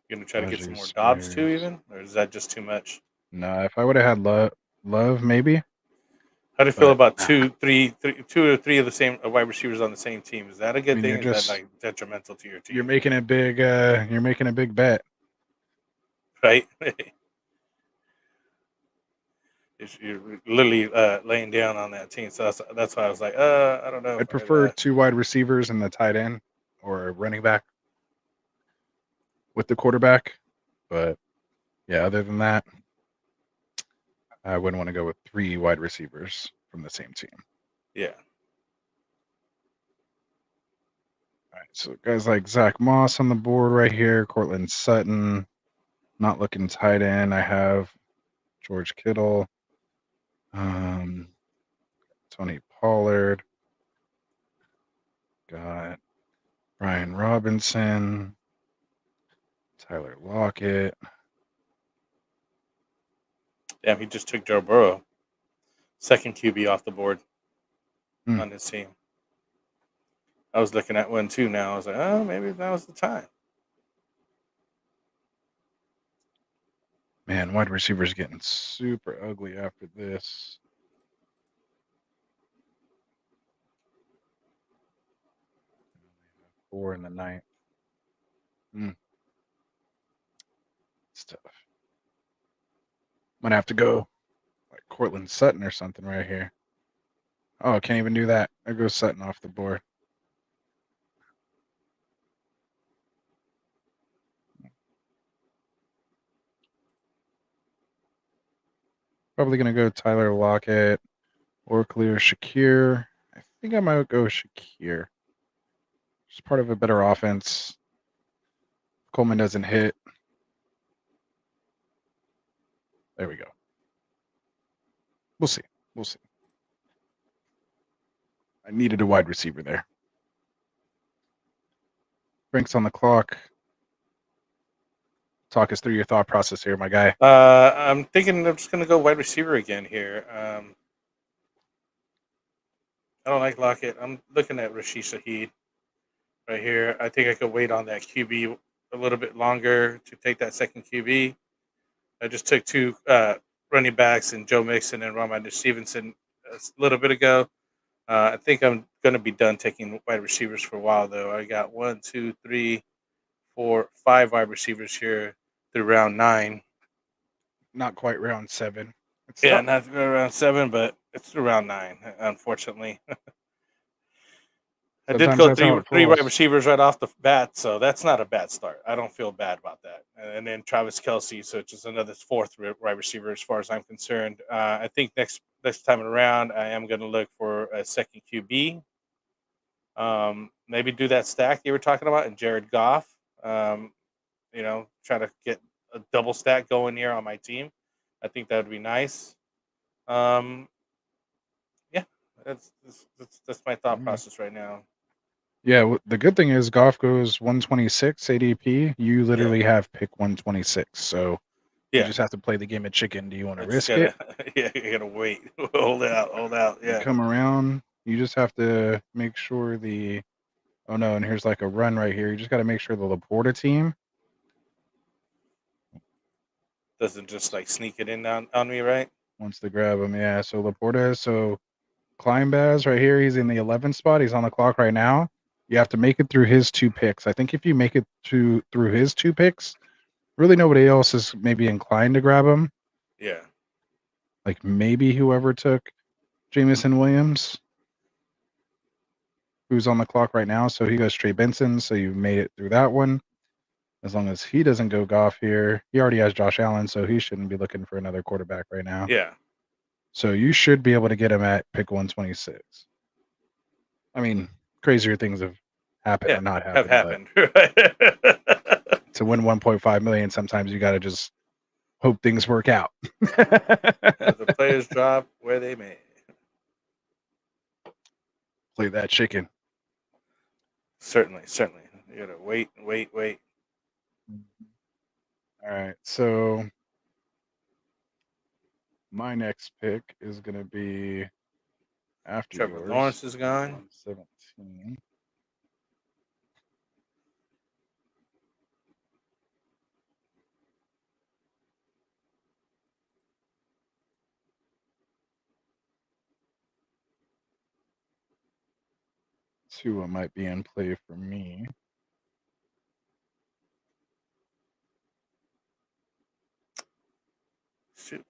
You're gonna try to get some Najee more Dobbs too, Spears. even, or is that just too much? No, if I would have had Love, maybe. How do you feel But about two or three of the same wide receivers on the same team? Is that a I good mean, thing? Is that like detrimental to your team? you're making a big bet. Right? You're literally laying down on that team. So that's why I was like, I don't know if I'd I could, prefer 2 wide receivers and the tight end or a running back with the quarterback. But yeah, other than that, I wouldn't want to go with 3 wide receivers from the same team. yeah. All right, so guys like Zach Moss on the board right here, Cortland Sutton, not looking tight end. I have George Kittle, Tony Pollard, got Brian Robinson, Tyler Lockett. Damn, he just took Joe Burrow, second QB off the board on his team. I was looking at one too now. I was like, oh, maybe that was the time. Man, wide receivers getting super ugly after this. Four in the ninth. It's tough. Might have to go like Cortland Sutton or something right here. Oh, can't even do that. There goes Sutton off the board. Probably going to go Tyler Lockett or clear Shakir. I think I might go Shakir. Just part of a better offense. Coleman doesn't hit. There we go. We'll see. We'll see. I needed a wide receiver there. Frank's on the clock. Talk us through your thought process here, my guy. I'm thinking I'm just going to go wide receiver again here. I don't like Lockett. I'm looking at Rashid Shaheed right here. I think I could wait on that QB a little bit longer to take that second QB. I just took 2 running backs and Joe Mixon and Ramondre Stevenson a little bit ago. I think I'm going to be done taking wide receivers for a while, though. I got 1, 2, 3, 4, 5 wide receivers here through round 9. Not quite round 7. Yeah, not through round 7, but it's through round 9, unfortunately. I did Sometimes go that's how it 3 wide falls. receivers right off the bat, so that's not a bad start. I don't feel bad about that. And then Travis Kelce, so it's just another 4th wide receiver as far as I'm concerned. I think next time around, I am going to look for a second QB. Maybe do that stack you were talking about, and Jared Goff. Try to get a double stack going here on my team. I think that would be nice. Yeah, that's my thought process right now. Yeah, the good thing is Goff goes 126 ADP. You literally have pick 126. So you just have to play the game of chicken. Do you want to risk it? Yeah, you gotta wait. hold out. Yeah. Come around. You just have to make sure oh no, and here's like a run right here. You just got to make sure the Laporta team doesn't just like sneak it in on me, right? wants to grab him. Yeah, so Laporta, Kleinbaz right here, he's in the 11th spot. He's on the clock right now. You have to make it through his 2 picks. I think if you make it through his 2 picks, really nobody else is maybe inclined to grab him. Yeah. Like maybe whoever took Jamison Williams, who's on the clock right now. So he goes Trey Benson. So you made it through that one. As long as he doesn't go Goff here, he already has Josh Allen, so he shouldn't be looking for another quarterback right now. Yeah. So you should be able to get him at pick 126. I mean, crazier things have happened or not happened. Have happened. To win 1.5 million, sometimes you got to just hope things work out. The players drop where they may. Play that chicken. Certainly. You gotta wait. All right, so my next pick is going to be after Trevor yours. Lawrence is gone. 117. Tua might be in play for me. Shoot.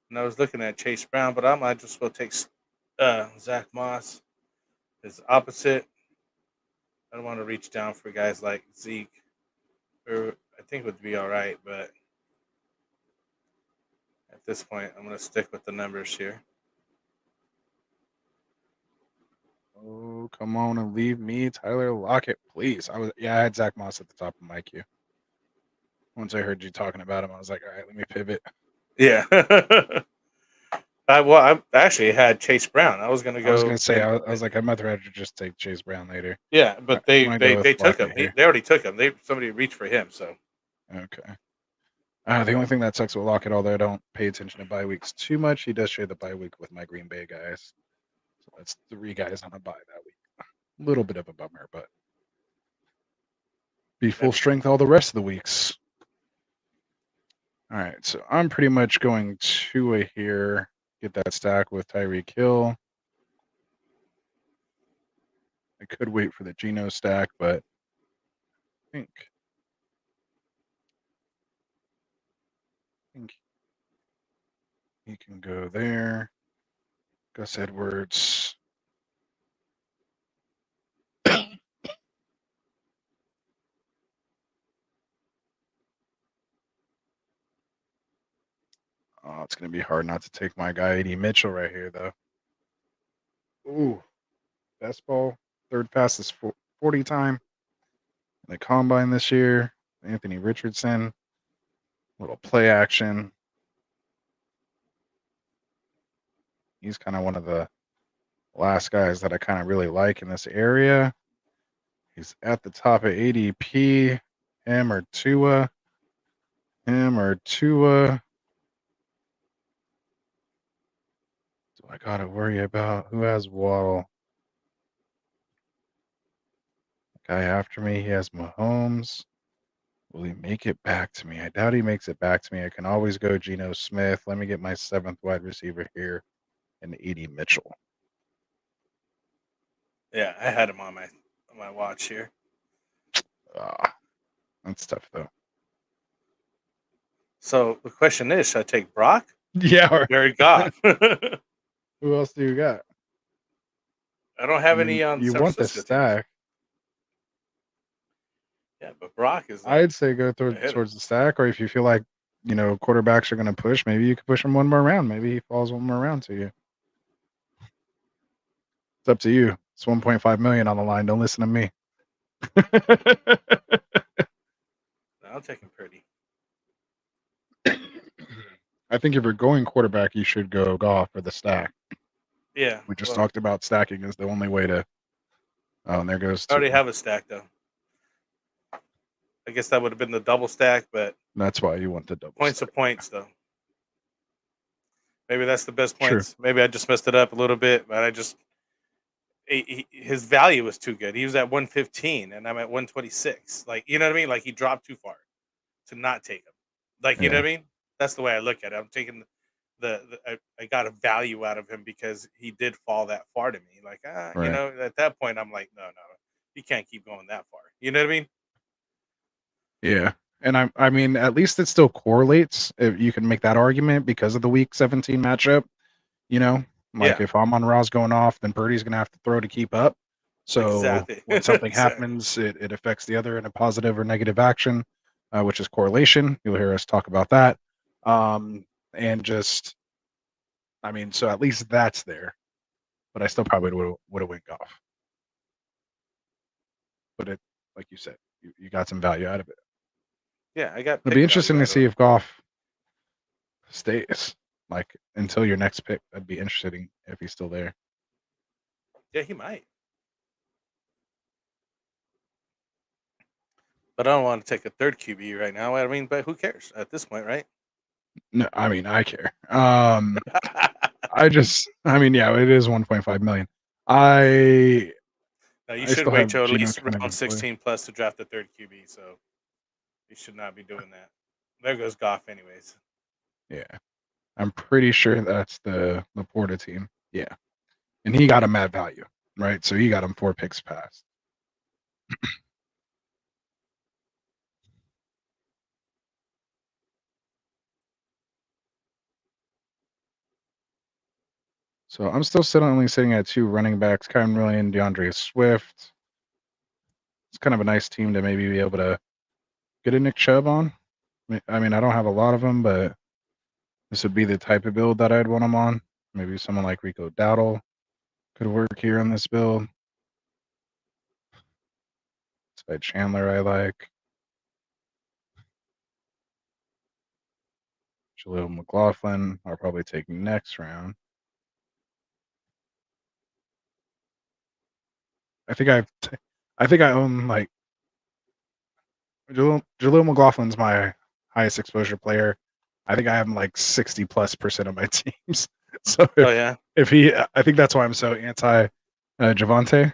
And I was looking at Chase Brown, but I might just well take Zach Moss. His opposite. I don't want to reach down for guys like Zeke, or I think would be all right, but at this point, I'm going to stick with the numbers here. Oh, come on and leave me Tyler Lockett, please. I had Zach Moss at the top of my queue. Once I heard you talking about him, I was like, all right, let me pivot. Yeah. I actually had Chase Brown. I was going to go. I was gonna say, I was like, I'd much rather just take Chase Brown later. Yeah, but they I'm gonna go with took him. Lockett here. They already took him. Somebody reached for him. So Okay. The only thing that sucks with Lockett, although I don't pay attention to bye weeks too much, he does share the bye week with my Green Bay guys. So that's 3 guys on a bye that week. A little bit of a bummer, but be full strength all the rest of the weeks. All right, so I'm pretty much going Tua here. Get that stack with Tyreek Hill. I could wait for the Geno stack, but I think he can go there. Gus Edwards. Oh, it's going to be hard not to take my guy, A.D. Mitchell, right here, though. Ooh, best ball. Third fastest 40 time in the combine this year. Anthony Richardson. Little play action. He's kind of one of the last guys that I kind of really like in this area. He's at the top of ADP. Him or Tua. Do I got to worry about who has Waddle? Guy after me, he has Mahomes. Will he make it back to me? I doubt he makes it back to me. I can always go Geno Smith. Let me get my 7th wide receiver here and A.D. Mitchell. yeah, I had him on my watch here. That's tough, though. So the question is, should I take Brock? Yeah. Or Jared Goff? Who else do you got? I don't have any on You San want the Francisco stack. teams. Yeah, but Brock is. I'd say go towards the stack, or if you feel like quarterbacks are going to push, maybe you could push him one more round. Maybe he falls one more round to you. It's up to you. It's 1.5 million on the line. Don't listen to me. I'll take him pretty. I think if you're going quarterback, you should go Goff for the stack. Yeah. We just talked about stacking is the only way to. Oh, and there goes. I already have a stack though. I guess that would have been the double stack, but that's why you want the double points stack. of points though. Maybe that's the best points. Sure. Maybe I just messed it up a little bit, but his value was too good. He was at 115 and I'm at 126. Like, you know what I mean? Like he dropped too far to not take him. Like, you know what I mean? That's the way I look at it. I'm taking I got a value out of him because he did fall that far to me. Like, Right. At that point I'm like, no, you can't keep going that far. You know what I mean? Yeah. And I mean, at least it still correlates. If you can make that argument because of the week 17 matchup, if I'm Ross going off, then Purdy's going to have to throw to keep up. So exactly. when something happens, it affects the other in a positive or negative action, which is correlation. You'll hear us talk about that. And just, so at least that's there. But I still probably would have went Goff. But it, like you said, you got some value out of it. Yeah, I got. It'll be interesting to see if Goff stays until your next pick. I'd be interested if he's still there. Yeah, he might. But I don't want to take a third QB right now. I mean, but who cares at this point, right? No, I mean, I care. I mean, yeah, it is 1.5 million. I No, you I should still wait have till at Gino least kind of round in play. 16 plus to draft the third QB. So you should not be doing that. There goes Goff, anyways. Yeah, I'm pretty sure that's the Laporta team. Yeah, and he got him at value, right? So he got him 4 picks past. So I'm still only sitting at 2 running backs, Kyron Williams, DeAndre Swift. It's kind of a nice team to maybe be able to get a Nick Chubb on. I mean, I don't have a lot of them, but this would be the type of build that I'd want him on. Maybe someone like Rico Dowdle could work here on this build. By Chandler, I like. Jaleel McLaughlin, I'll probably take next round. I think I own like Jaleel McLaughlin's my highest exposure player. I think I have him like 60+% of my teams. So Oh yeah. if he, I think that's why I'm so anti Javante.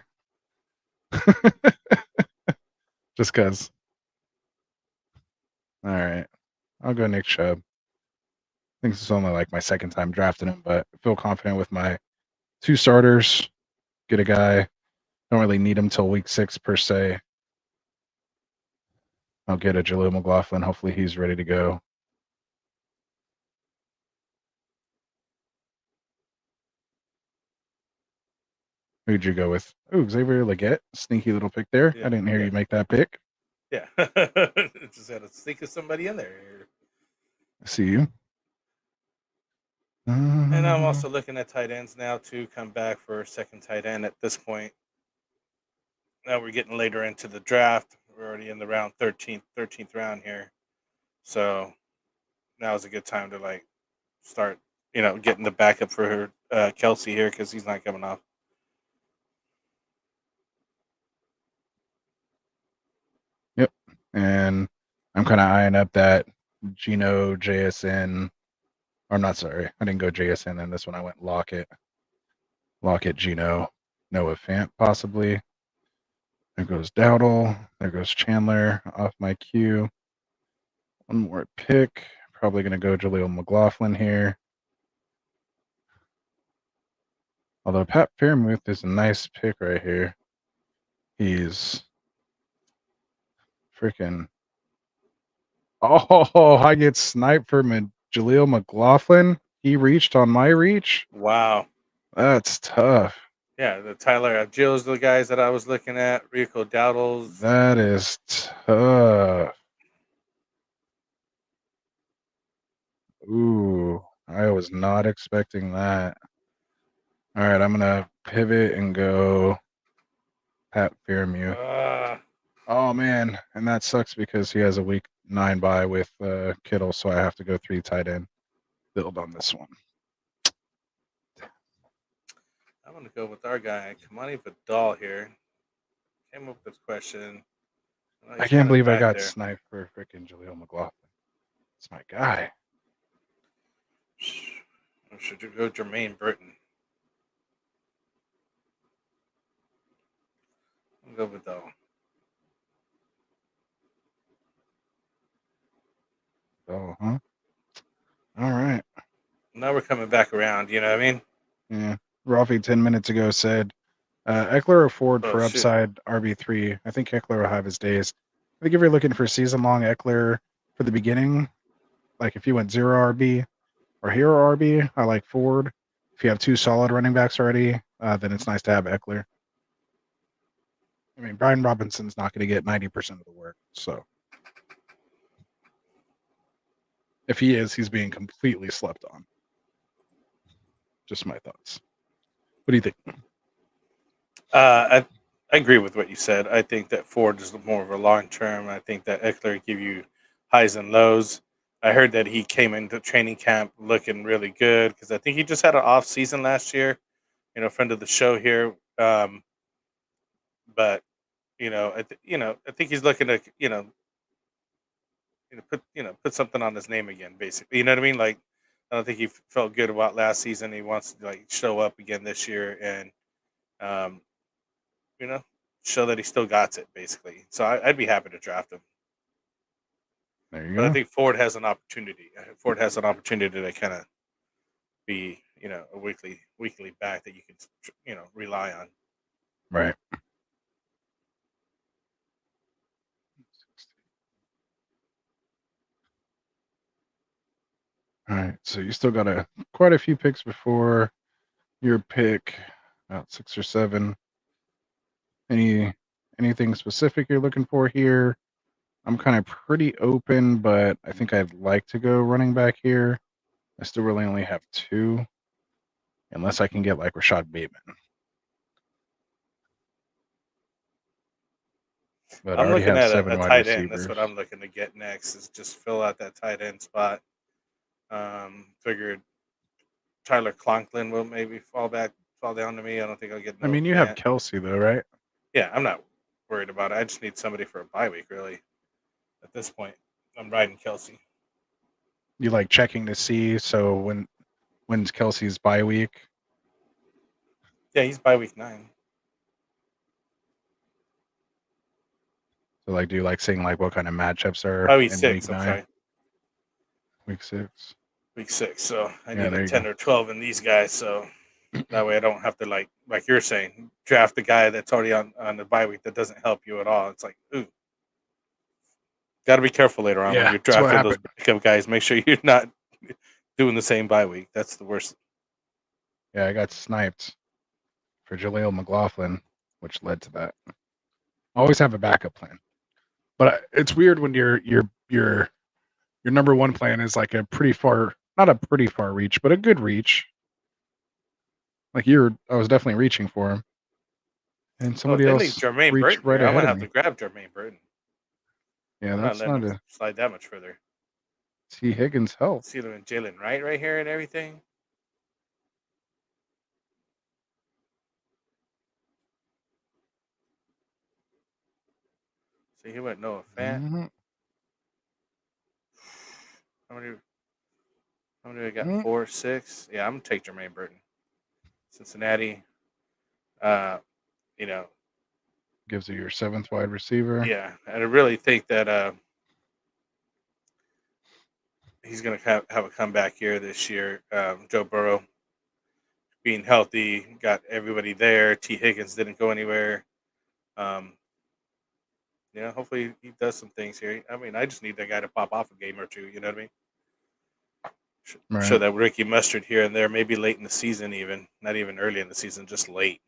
Just because. All right, I'll go Nick Chubb. I think this is only like my second time drafting him, but I feel confident with my 2 starters. Get a guy. Don't really need him till week 6 per se. I'll get a Jaleel McLaughlin. Hopefully he's ready to go. Who'd you go with? Oh, Xavier Legette. Sneaky little pick there. Yeah, I didn't hear yeah. you make that pick. Yeah. Just had to sneak somebody in there. I see you. And I'm also looking at tight ends now to come back for a second tight end at this point. Now we're getting later into the draft. We're already in the round 13th round here. So now is a good time to like start, getting the backup for Kelsey here because he's not coming off. Yep. And I'm kind of eyeing up that Gino JSN. Or I'm not sorry. I didn't go JSN in this one. I went Lockett. Lockett, Gino, Noah Fant possibly. There goes Dowdle. There goes Chandler off my queue. One more pick. Probably going to go Jaleel McLaughlin here. Although Pat Fairmouth is a nice pick right here. He's freaking. Oh, I get sniped for Jaleel McLaughlin. He reached on my reach. Wow. That's tough. Yeah, the Tyler Jill's the guys that I was looking at. Rico Dowdles. That is tough. Ooh, I was not expecting that. All right, I'm gonna pivot and go Pat Fairmouth. Oh man, and that sucks because he has a week 9 bye with Kittle, so I have to go 3 tight end build on this one. I'm going to go with our guy, Kamani Vidal here. Came up with this question. I can't believe I got sniped for freaking Jaleel McLaughlin. It's my guy. Or should you go Jermaine Burton? I'll go Vidal. Oh, huh? All right. Now we're coming back around, you know what I mean? Yeah. Ralphie 10 minutes ago said Eckler or Ford for shit. upside RB3. I think Eckler will have his days. I think if you're looking for season long Eckler for the beginning, like if you went 0 RB or hero RB, I like Ford. If you have 2 solid running backs already, then it's nice to have Eckler. I mean, Brian Robinson's not going to get 90% of the work. So if he is, he's being completely slept on. Just my thoughts. What do you think? I agree with what you said. I think that Ford is more of a long term. I think that Eckler give you highs and lows. I heard that he came into training camp looking really good because I think he just had an off season last year. Friend of the show here But I think he's looking to put something on his name again, basically. You know what I mean? Like, I don't think he felt good about last season. He wants to like show up again this year and um, you know, show that he still got it, basically. So I'd be happy to draft him. There you But I go. think Ford has an opportunity. Ford has an opportunity to kind of be, a weekly back that you can, rely on. Right. All right. So you still got quite a few picks before your pick, about 6 or 7. Anything specific you're looking for here? I'm kind of pretty open, but I think I'd like to go running back here. I still really only have 2, unless I can get like Rashad Bateman. But I I'm already looking have at 7 a wide tight end. That's receivers. what I'm looking to get next. Is just fill out that tight end spot. Figured Tyler Conklin will maybe fall down to me. I don't think I'll get. I mean, you have Kelsey though, right? Yeah, I'm not worried about it. I just need somebody for a bye week, really. At this point, I'm riding Kelsey. You like checking to see, so when's Kelsey's bye week? Yeah, he's bye week 9. So like, do you like seeing like what kind of matchups are Bye week in 6. week I'm 9? sorry, Week 6. week 6. So I Yeah, need there a you 10 go. or 12 in these guys. So that way I don't have to like you're saying, draft the guy that's already on the bye week that doesn't help you at all. It's like, ooh, got to be careful later on when Yeah, you're that's what drafting those happened. backup guys. Make sure you're not doing the same bye week. That's the worst. Yeah, I got sniped for Jaleel McLaughlin, which led to that. Always have a backup plan, but it's weird when your number one plan is like a pretty far, not a pretty far reach, but a good reach. Like I was definitely reaching for him, and Oh, somebody they leave else Jermaine reached Burton right here. I'm ahead gonna of have to me. grab Jermaine Burton. Yeah, I'm not that's letting not him a slide that much further. T. Higgins help. See him in Jalen Wright right here and everything. See, he went Noah Fant. Mhm. How many? How many? I got Mhm. 4, 6. Yeah, I'm gonna take Jermaine Burton. Cincinnati. Uh, you know, Gives you your 7th wide receiver. yeah, and I really think that he's gonna have a comeback here this year. Joe Burrow being healthy, got everybody there. T. Higgins didn't go anywhere. Um, hopefully he does some things here. I mean, I just need that guy to pop off a game or two. You know what I mean? Show Right. that Ricky Mustard here and there, maybe late in the season, even not even early in the season, just late.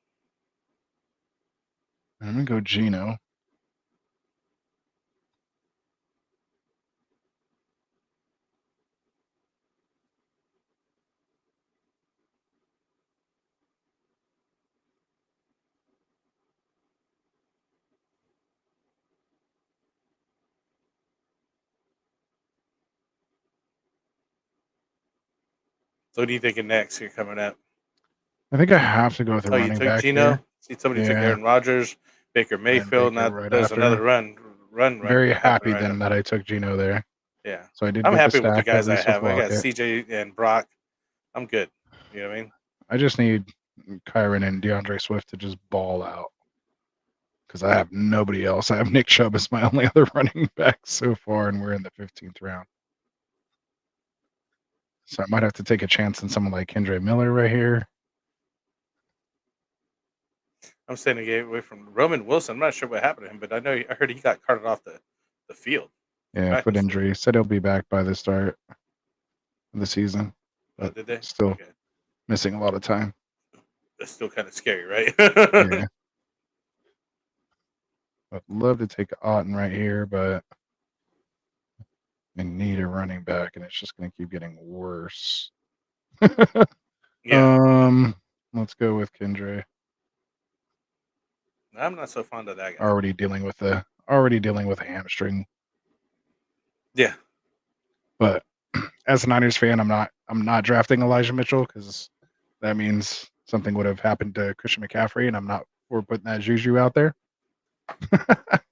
I'm gonna go Geno. So what are you thinking next? You're coming up. I think I have to go with a Oh, you running took back here. Gino. See, somebody took Yeah, Aaron Rodgers, Baker and then Mayfield. Baker Now right there's another after. run Very happening happy right then now. that I took Geno there. Yeah, So I did I'm get the happy with the stack at guys I least with have. I got Lockett. CJ and Brock. I'm good. You know what I mean? I just need Kyron and DeAndre Swift to just ball out because I have nobody else. I have Nick Chubb as my only other running back so far, and we're in the 15th round. So I might have to take a chance on someone like Kendre Miller right here. I'm staying away from Roman Wilson. I'm not sure what happened to him, but I heard he got carted off the field. Yeah, foot Practice field. injury. Said he'll be back by the start of the season, Oh, but did they? still Okay. missing a lot of time. That's still kind of scary, right? Yeah. I'd love to take Otten right here, but I need a running back, and it's just going to keep getting worse. Yeah. Let's go with Kendre. I'm not so fond of that guy. Already dealing with a hamstring. Yeah. But as a Niners fan, I'm not drafting Elijah Mitchell because that means something would have happened to Christian McCaffrey, and I'm not for putting that Juju out there.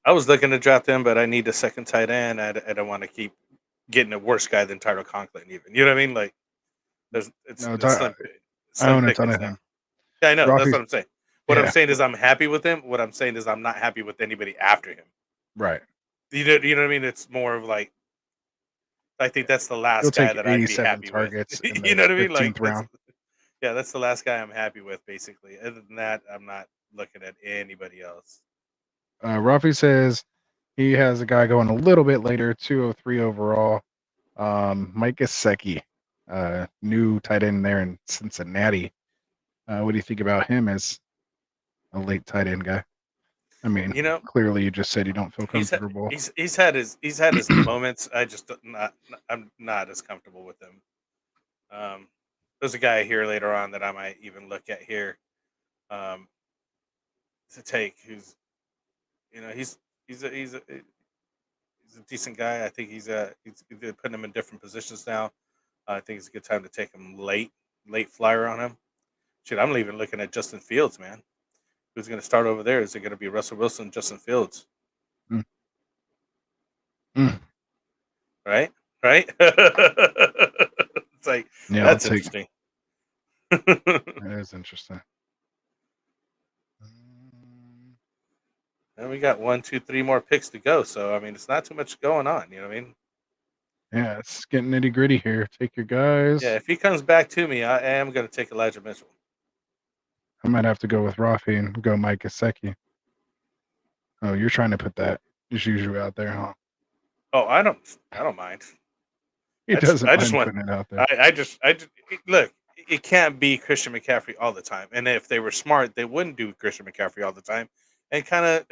I was looking to draft him, but I need a second tight end. I don't want to keep getting a worse guy than Tyler Conklin, even. You know what I mean? Like, it's No, slim, I own a ton pickings of now. him. Yeah, I know. That's Rafi's- what I'm saying. What I'm yeah. saying is I'm happy with him. What I'm saying is I'm not happy with anybody after him. Right. You know what I mean? It's more of like, I think that's the last He'll guy take that I'd be 87 happy targets with. in You the know what I mean? Like, 15th round. that's the last guy I'm happy with, basically. Other than that, I'm not looking at anybody else. Rafi says he has a guy going a little bit later, 203 overall. Mike Gesicki, new tight end there in Cincinnati. What do you think about him as a late tight end guy? I mean, You know, clearly you just said you don't feel he's comfortable. he's had his moments. I'm not as comfortable with him. There's a guy here later on that I might even look at here to take. Who's he's a decent guy. I think he's putting him in different positions now. I think it's a good time to take him late flyer on him. Shit, I'm even looking at Justin Fields, man. Who's going to start over there? Is it going to be Russell Wilson, Justin Fields? Mm. Mm. Right? It's like, Yeah, that's interesting. That is interesting. And we got 1, 2, 3 more picks to go. So I mean, it's not too much going on. You know what I mean? Yeah, it's getting nitty gritty here. Take your guys. Yeah. If he comes back to me, I am going to take Elijah Mitchell. I might have to go with Rafi and go Mike Gesicki. Oh, you're trying to put that Juju out there, huh? Oh, I don't mind. He doesn't I just mind want. putting it out there. I just look. It can't be Christian McCaffrey all the time. And if they were smart, they wouldn't do Christian McCaffrey all the time. And kind of,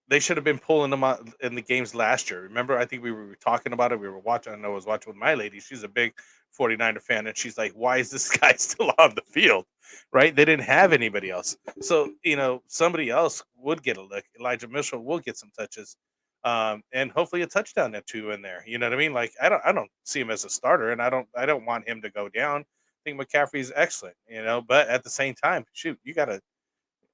they should have been pulling them out in the games last year. Remember, I think we were talking about it. We were watching. I know I was watching with my lady. She's a big 49er fan, and she's like, "Why is this guy still on the field?" Right? They didn't have anybody else, so somebody else would get a look. Elijah Mitchell will get some touches, and hopefully a touchdown or two in there. You know what I mean? Like I don't see him as a starter, and I don't want him to go down. I think McCaffrey's excellent, but at the same time, shoot,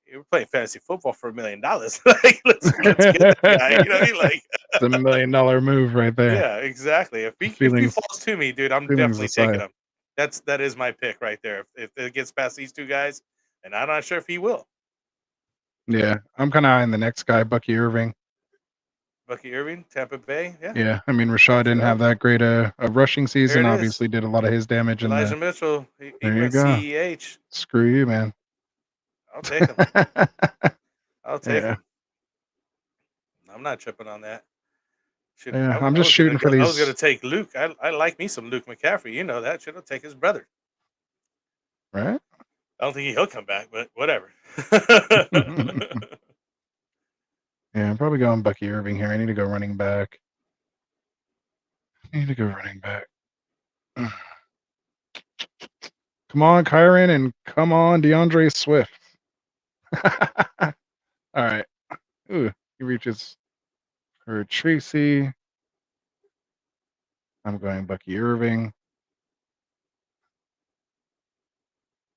you're playing fantasy football for $1 million. Like, let's get that guy. You know what I mean? Like, it's $1 million move right there. yeah, exactly. If he falls to me, dude, I'm definitely taking him. That is my pick right there. If it gets past these two guys, and I'm not sure if he will. Yeah, I'm kind of eyeing the next guy, Bucky Irving. Bucky Irving, Tampa Bay. Yeah. Yeah, I mean Rashad didn't have that great a rushing season. Obviously, did a lot of his damage. Elijah Mitchell. He there you went go. CEH. Screw you, man. I'll take him. I'll take him. I'm not tripping on that. I'm just shooting for these. I was going to take Luke. I like me some Luke McCaffrey. You know that. Should have take his brother. Right? I don't think he'll come back, but whatever. Yeah, I'm probably going Bucky Irving here. I need to go running back. Come on, Kyron, and come on, DeAndre Swift. All right. Ooh, he reaches for Tracy. I'm going Bucky Irving.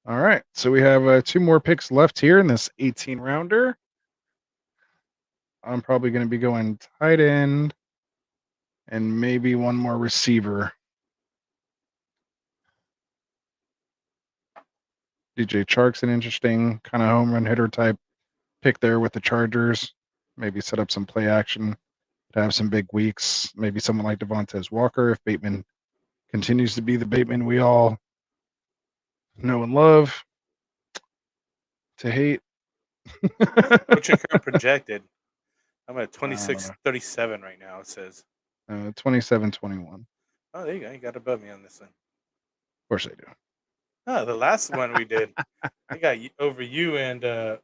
All right. So we have 2 more picks left here in this 18 rounder. I'm probably going to be going tight end and maybe one more receiver. DJ Chark's an interesting kind of home run hitter type pick there with the Chargers. Maybe set up some play action to have some big weeks. Maybe someone like Devontae Walker if Bateman continues to be the Bateman we all know and love to hate. What's your current projected? I'm at 26-37 right now, it says. 27-21. Oh, there you go. You got above me on this one. Of course I do. Oh, the last one we did, I got over you and who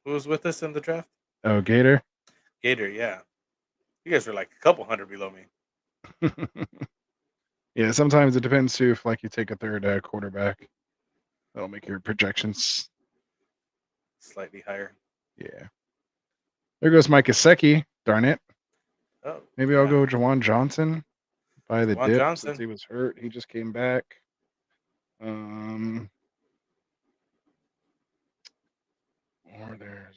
was with us in the draft? Oh, Gator? Gator, yeah. You guys were like a couple hundred below me. Yeah, sometimes it depends too if like you take a third quarterback. That'll make your projections slightly higher. Yeah. There goes Mike Gesicki. Darn it. Oh, maybe I'll go Jawan Johnson. Buy the dip Johnson. since he was hurt. He just came back. Or there's.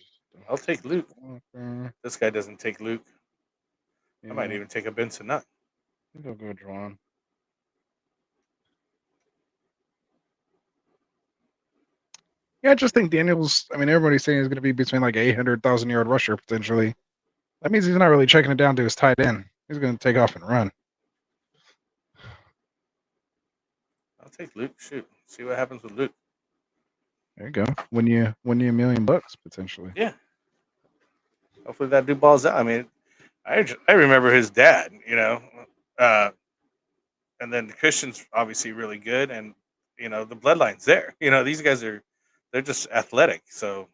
I'll take Luke. Walker. This guy doesn't take Luke. Yeah, I might even take a Benson Nut. I think I'll go Drawn. Yeah, I just think Daniels. I mean, everybody's saying he's going to be between like 800,000 yard rusher potentially. That means he's not really checking it down to his tight end. He's going to take off and run. I'll take Luke. Shoot, see what happens with Luke. There you go. Win you $1 million potentially. Yeah. Hopefully that dude balls out. I mean, I remember his dad. And then Christian's obviously really good, and the bloodline's there. These guys they're just athletic. So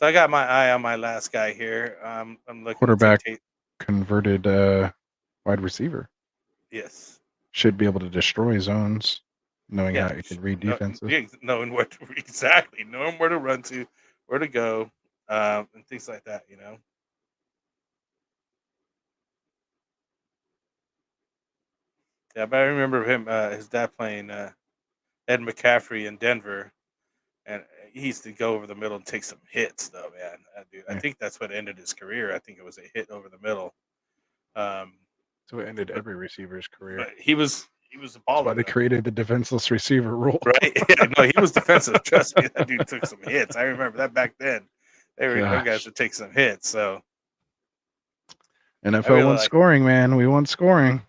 I got my eye on my last guy here. I'm looking Quarterback to take converted wide receiver. Yes. Should be able to destroy zones, knowing Yeah, how you can read defenses. knowing where to exactly, knowing where to run to, where to go, and things like that. Yeah, but I remember him, his dad playing Ed McCaffrey in Denver, and he used to go over the middle and take some hits, though, man. Dude, I Yeah. think that's what ended his career. I think it was a hit over the middle. Um, So it ended every receiver's career. but he was a That's baller, why they though, created the defenseless receiver rule. right? Yeah, no, he was defensive. Trust me, that dude took some hits. I remember that back then. Them guys Gosh. would take some hits. So NFL really won like- scoring, man. We won scoring.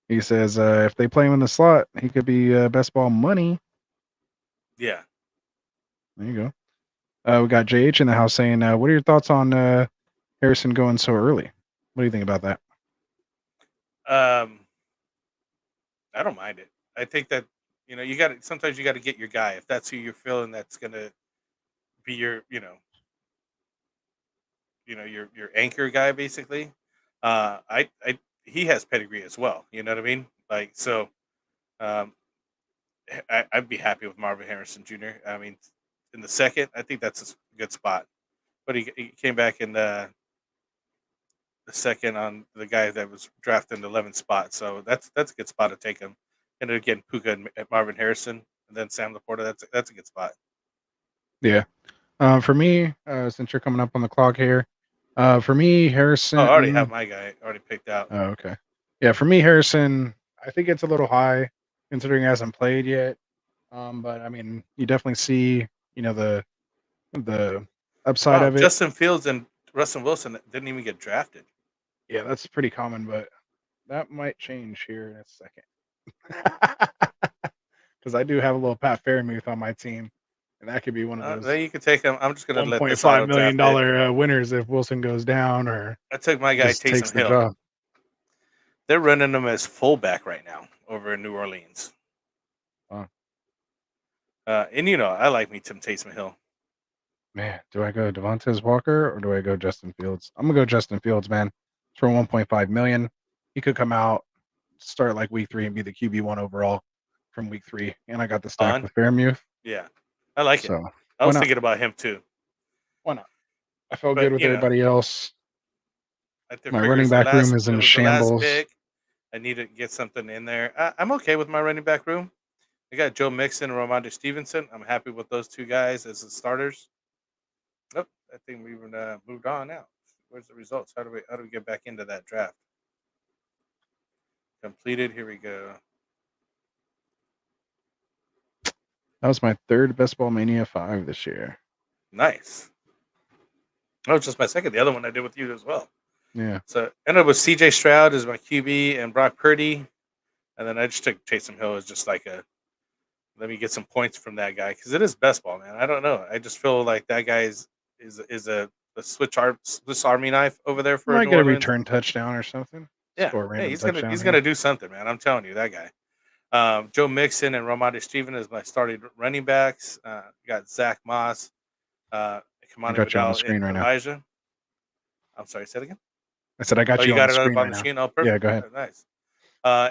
He says if they play him in the slot, he could be best ball money. yeah, There you go. We got JH in the house saying, what are your thoughts on Harrison going so early? What do you think about that? I don't mind it. I think that you got to sometimes you got to get your guy if that's who you're feeling that's gonna be your your anchor guy basically. I he has pedigree as well. You know what I mean? Like so, um, I'd be happy with Marvin Harrison Jr. I mean, in the second, I think that's a good spot. But he came back in the second on the guy that was drafted in the 11th spot, so that's a good spot to take him. And then again, Puka and Marvin Harrison, and then Sam Laporta. That's a good spot. Yeah. For me, since you're coming up on the clock here, for me, Harrison. Oh, I already have my guy already picked out. Oh, okay. Yeah, for me, Harrison, I think it's a little high considering he hasn't played yet. But I mean, you definitely see, the upside Wow, of it. Justin Fields and Russell Wilson didn't even get drafted. Yeah, that's pretty common, but that might change here in a second. Because I do have a little Pat Fairmouth on my team, and that could be one of those Then you can take him. I'm just going to let this $1.5 auto million draft winners if Wilson goes down or I took my guy just takes Taysom the Hill. job. They're running him as fullback right now over in New Orleans. Wow. And I like me Tim Taysom Hill. Man, do I go Devontae Walker or do I go Justin Fields? I'm gonna go Justin Fields, man. It's for 1.5 million. He could come out, start like week 3 and be the QB1 overall from week 3. And I got the stack with Fairmouth. Yeah, I like it. So I was thinking about him too. why not? I felt But, good with everybody else. My running back room is in shambles. I need to get something in there. I'm okay with my running back room. I got Joe Mixon and Ramondre Stevenson. I'm happy with those two guys as the starters. Nope, I think we even moved on now. Where's the results? How do we get back into that draft? Completed. Here we go. That was my third Best Ball Mania 5 this year. Nice. Oh, it's just my second. The other one I did with you as well. Yeah. So ended up with C.J. Stroud as my QB and Brock Purdy, and then I just took Taysom Hill as just like let me get some points from that guy because it is best ball, man. I don't know. I just feel like that guy is a Swiss Army knife over there for Might New get a Orleans. return touchdown or something. Yeah, he's gonna do something, man. I'm telling you, that guy. Joe Mixon and Ramondre Stevenson as my starting running backs. Got Zach Moss, Kamani got you on the Vidal, screen and right now. Elijah. I'm sorry, say it again. I said I got you you on got the it screen up on right the now. screen. Oh, perfect. Yeah, go ahead. Oh, nice.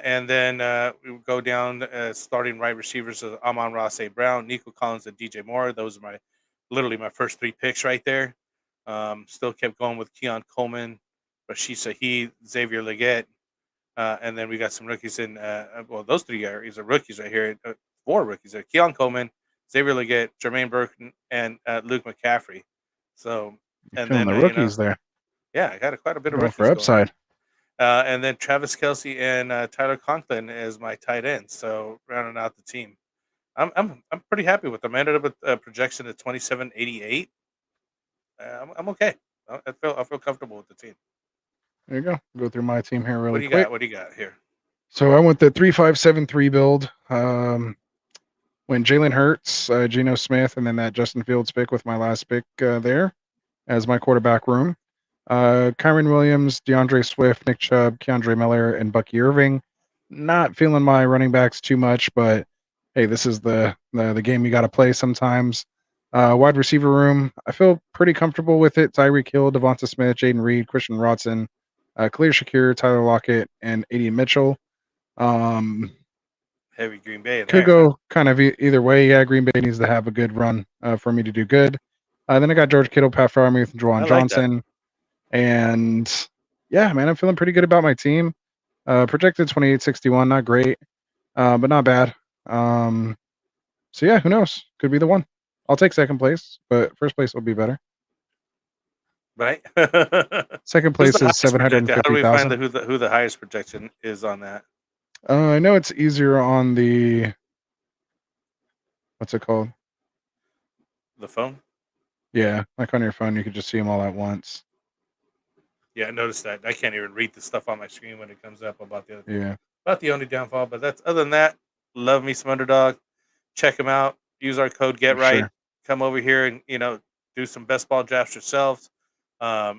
And then we go down starting right receivers of Amon-Ra St. Brown, Nico Collins, and DJ Moore. Those are literally my first 3 picks right there. Still kept going with Keon Coleman, Rashid Shaheed, Xavier Leggett, And then we got some rookies in. Well, those 3 areas are rookies right here. 4 rookies there: Keon Coleman, Xavier Leggett, Jermaine Burton, and Luke McCaffrey. So, and Feeling then the rookies there. yeah, I got quite a bit of Going rookies for going. upside. And then Travis Kelsey and Tyler Conklin as my tight end. So rounding out the team, I'm pretty happy with them. I ended up with a projection of 2788. I'm okay. I feel comfortable with the team. There you go. Go through my team here really What do you quick. got? What do you got here? So I went the 3-5-7-3 build. Went Jalen Hurts, Geno Smith, and then that Justin Fields pick with my last pick there as my quarterback room. Kyron Williams, DeAndre Swift, Nick Chubb, Keandre Miller, and Bucky Irving. Not feeling my running backs too much, but hey, this is the game you got to play sometimes. Wide receiver room, I feel pretty comfortable with it. Tyreek Hill, Devonta Smith, Jaden Reed, Christian Watson, Khalil Shakir, Tyler Lockett, and A.D. Mitchell. Heavy Green Bay. Could go kind of either way. Yeah, Green Bay needs to have a good run for me to do good. Then I got George Kittle, Pat Freiermuth, and Juwan Johnson. And yeah, man, I'm feeling pretty good about my team. Projected 2861, not great, but not bad. So yeah, who knows? Could be the one. I'll take second place, but first place will be better. Right. Second place is 750,000. How do we find who the highest projection is on that? I know it's easier on the what's it called? The phone. Yeah, like on your phone, you could just see them all at once. Yeah, I noticed that. I can't even read the stuff on my screen when it comes up about the other. Yeah. About the only downfall, but that's other than that. Love me some Underdog. Check them out. Use our code GetRight. Sure. Come over here and do some best ball drafts yourselves. I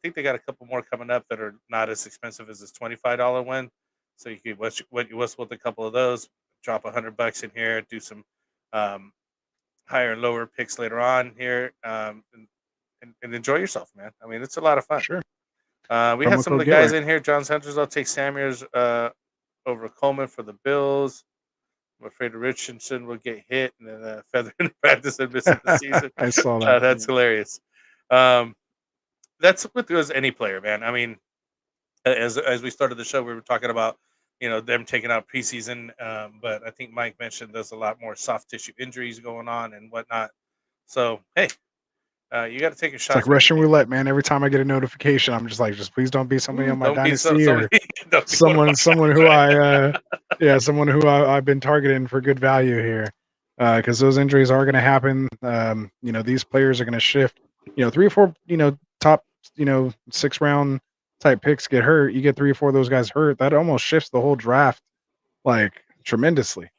think they got a couple more coming up that are not as expensive as this $25 one. So you could what's with a couple of those. Drop $100 in here. Do some higher and lower picks later on here. And enjoy yourself, man. I mean, it's a lot of fun. Sure. We have some of the guys in here. John Sanders, I'll take Samuels over Coleman for the Bills. I'm afraid Richardson will get hit and then feather in practice and miss the season. I saw that. That's hilarious. That's with any player, man. I mean, as we started the show, we were talking about them taking out preseason, but I think Mike mentioned there's a lot more soft tissue injuries going on and whatnot. So hey. You got to take a shot. It's like Russian roulette, man. Every time I get a notification, I'm just like, just please don't be somebody on my dynasty or someone who I've been targeting for good value here, because those injuries are going to happen. These players are going to shift. 3 or 4, top, 6 round type picks get hurt. You get 3 or 4 of those guys hurt. That almost shifts the whole draft, like tremendously.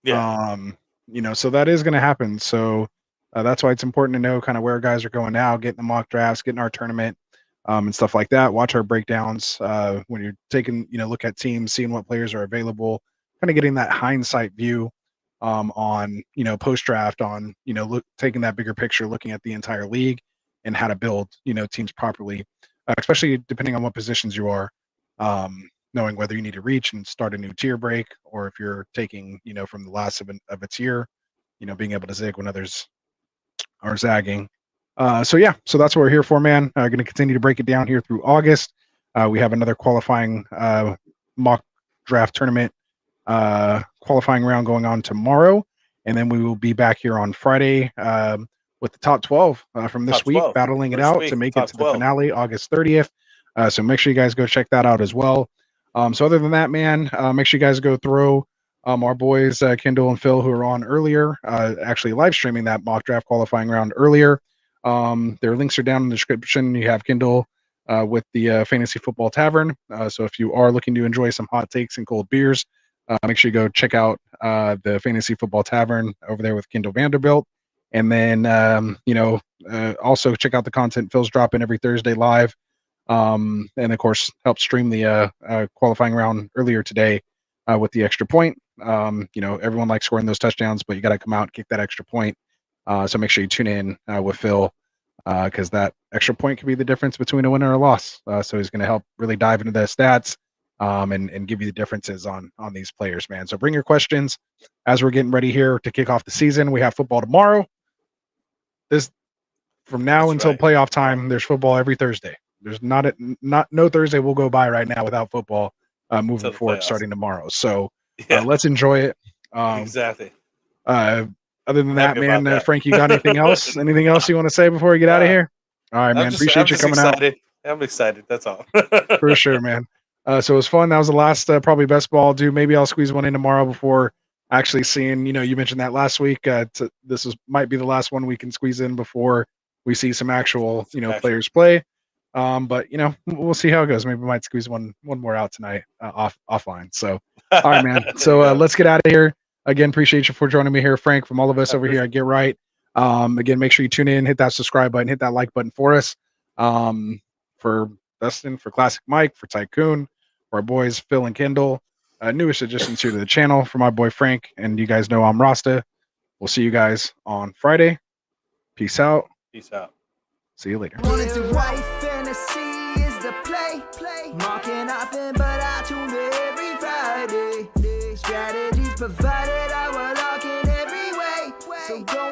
Yeah. So that is going to happen. So. That's why it's important to know kind of where guys are going now, getting the mock drafts, getting our tournament, and stuff like that. Watch our breakdowns when you're taking, look at teams, seeing what players are available, kind of getting that hindsight view on, post draft, on, taking that bigger picture, looking at the entire league and how to build, teams properly, especially depending on what positions you are, knowing whether you need to reach and start a new tier break, or if you're taking, from the last of a tier, being able to zig when others are zagging. So that's what we're here for, man. Going to continue to break it down here through August. We have another qualifying mock draft tournament qualifying round going on tomorrow, and then we will be back here on Friday with the top 12 from this week, battling it out to make it to the finale August 30th. So make sure you guys go check that out as well. So other than that, man, make sure you guys go throw our boys Kendall and Phil, who are on earlier, actually live streaming that mock draft qualifying round earlier. Their links are down in the description. You have Kendall with the Fantasy Football Tavern. So if you are looking to enjoy some hot takes and cold beers, make sure you go check out the Fantasy Football Tavern over there with Kendall Vanderbilt. And then, also check out the content Phil's dropping every Thursday live. And of course, help stream the qualifying round earlier today with the extra point. Everyone likes scoring those touchdowns, but you got to come out and kick that extra point. So make sure you tune in with Phil, because that extra point could be the difference between a win or a loss. So he's going to help really dive into the stats and give you the differences on these players, man. So bring your questions as we're getting ready here to kick off the season. We have football tomorrow. From now until playoff time, there's football every Thursday. There's no Thursday will go by right now without football. moving Till the forward playoffs. starting tomorrow. So Yeah, let's enjoy it. exactly. Other than I'm that, happy about man, that. Frank, you got anything else? Anything else you want to say before we get out of here? All right, man. I'm Appreciate you just coming out. excited. I'm excited. That's all. For sure, man. So it was fun. That was the last probably best ball I'll do. Maybe I'll squeeze one in tomorrow before actually seeing. You mentioned that last week. This might be the last one we can squeeze in before we see some actual players play. But we'll see how it goes. Maybe we might squeeze one more out tonight offline. So all right, man. So let's get out of here. Again, appreciate you for joining me here, Frank. From all of us over here at Get Right. Again, make sure you tune in, hit that subscribe button, hit that like button for us. For Dustin, for Classic Mike, for Tycoon, for our boys Phil and Kendall, newest additions here to the channel, for my boy Frank, and you guys know I'm Rasta. We'll see you guys on Friday. Peace out. Peace out. See you later. Wanted to write fantasy is the play. Marking often, but I tune in every Friday. Strategies provided, I will lock in every way. So go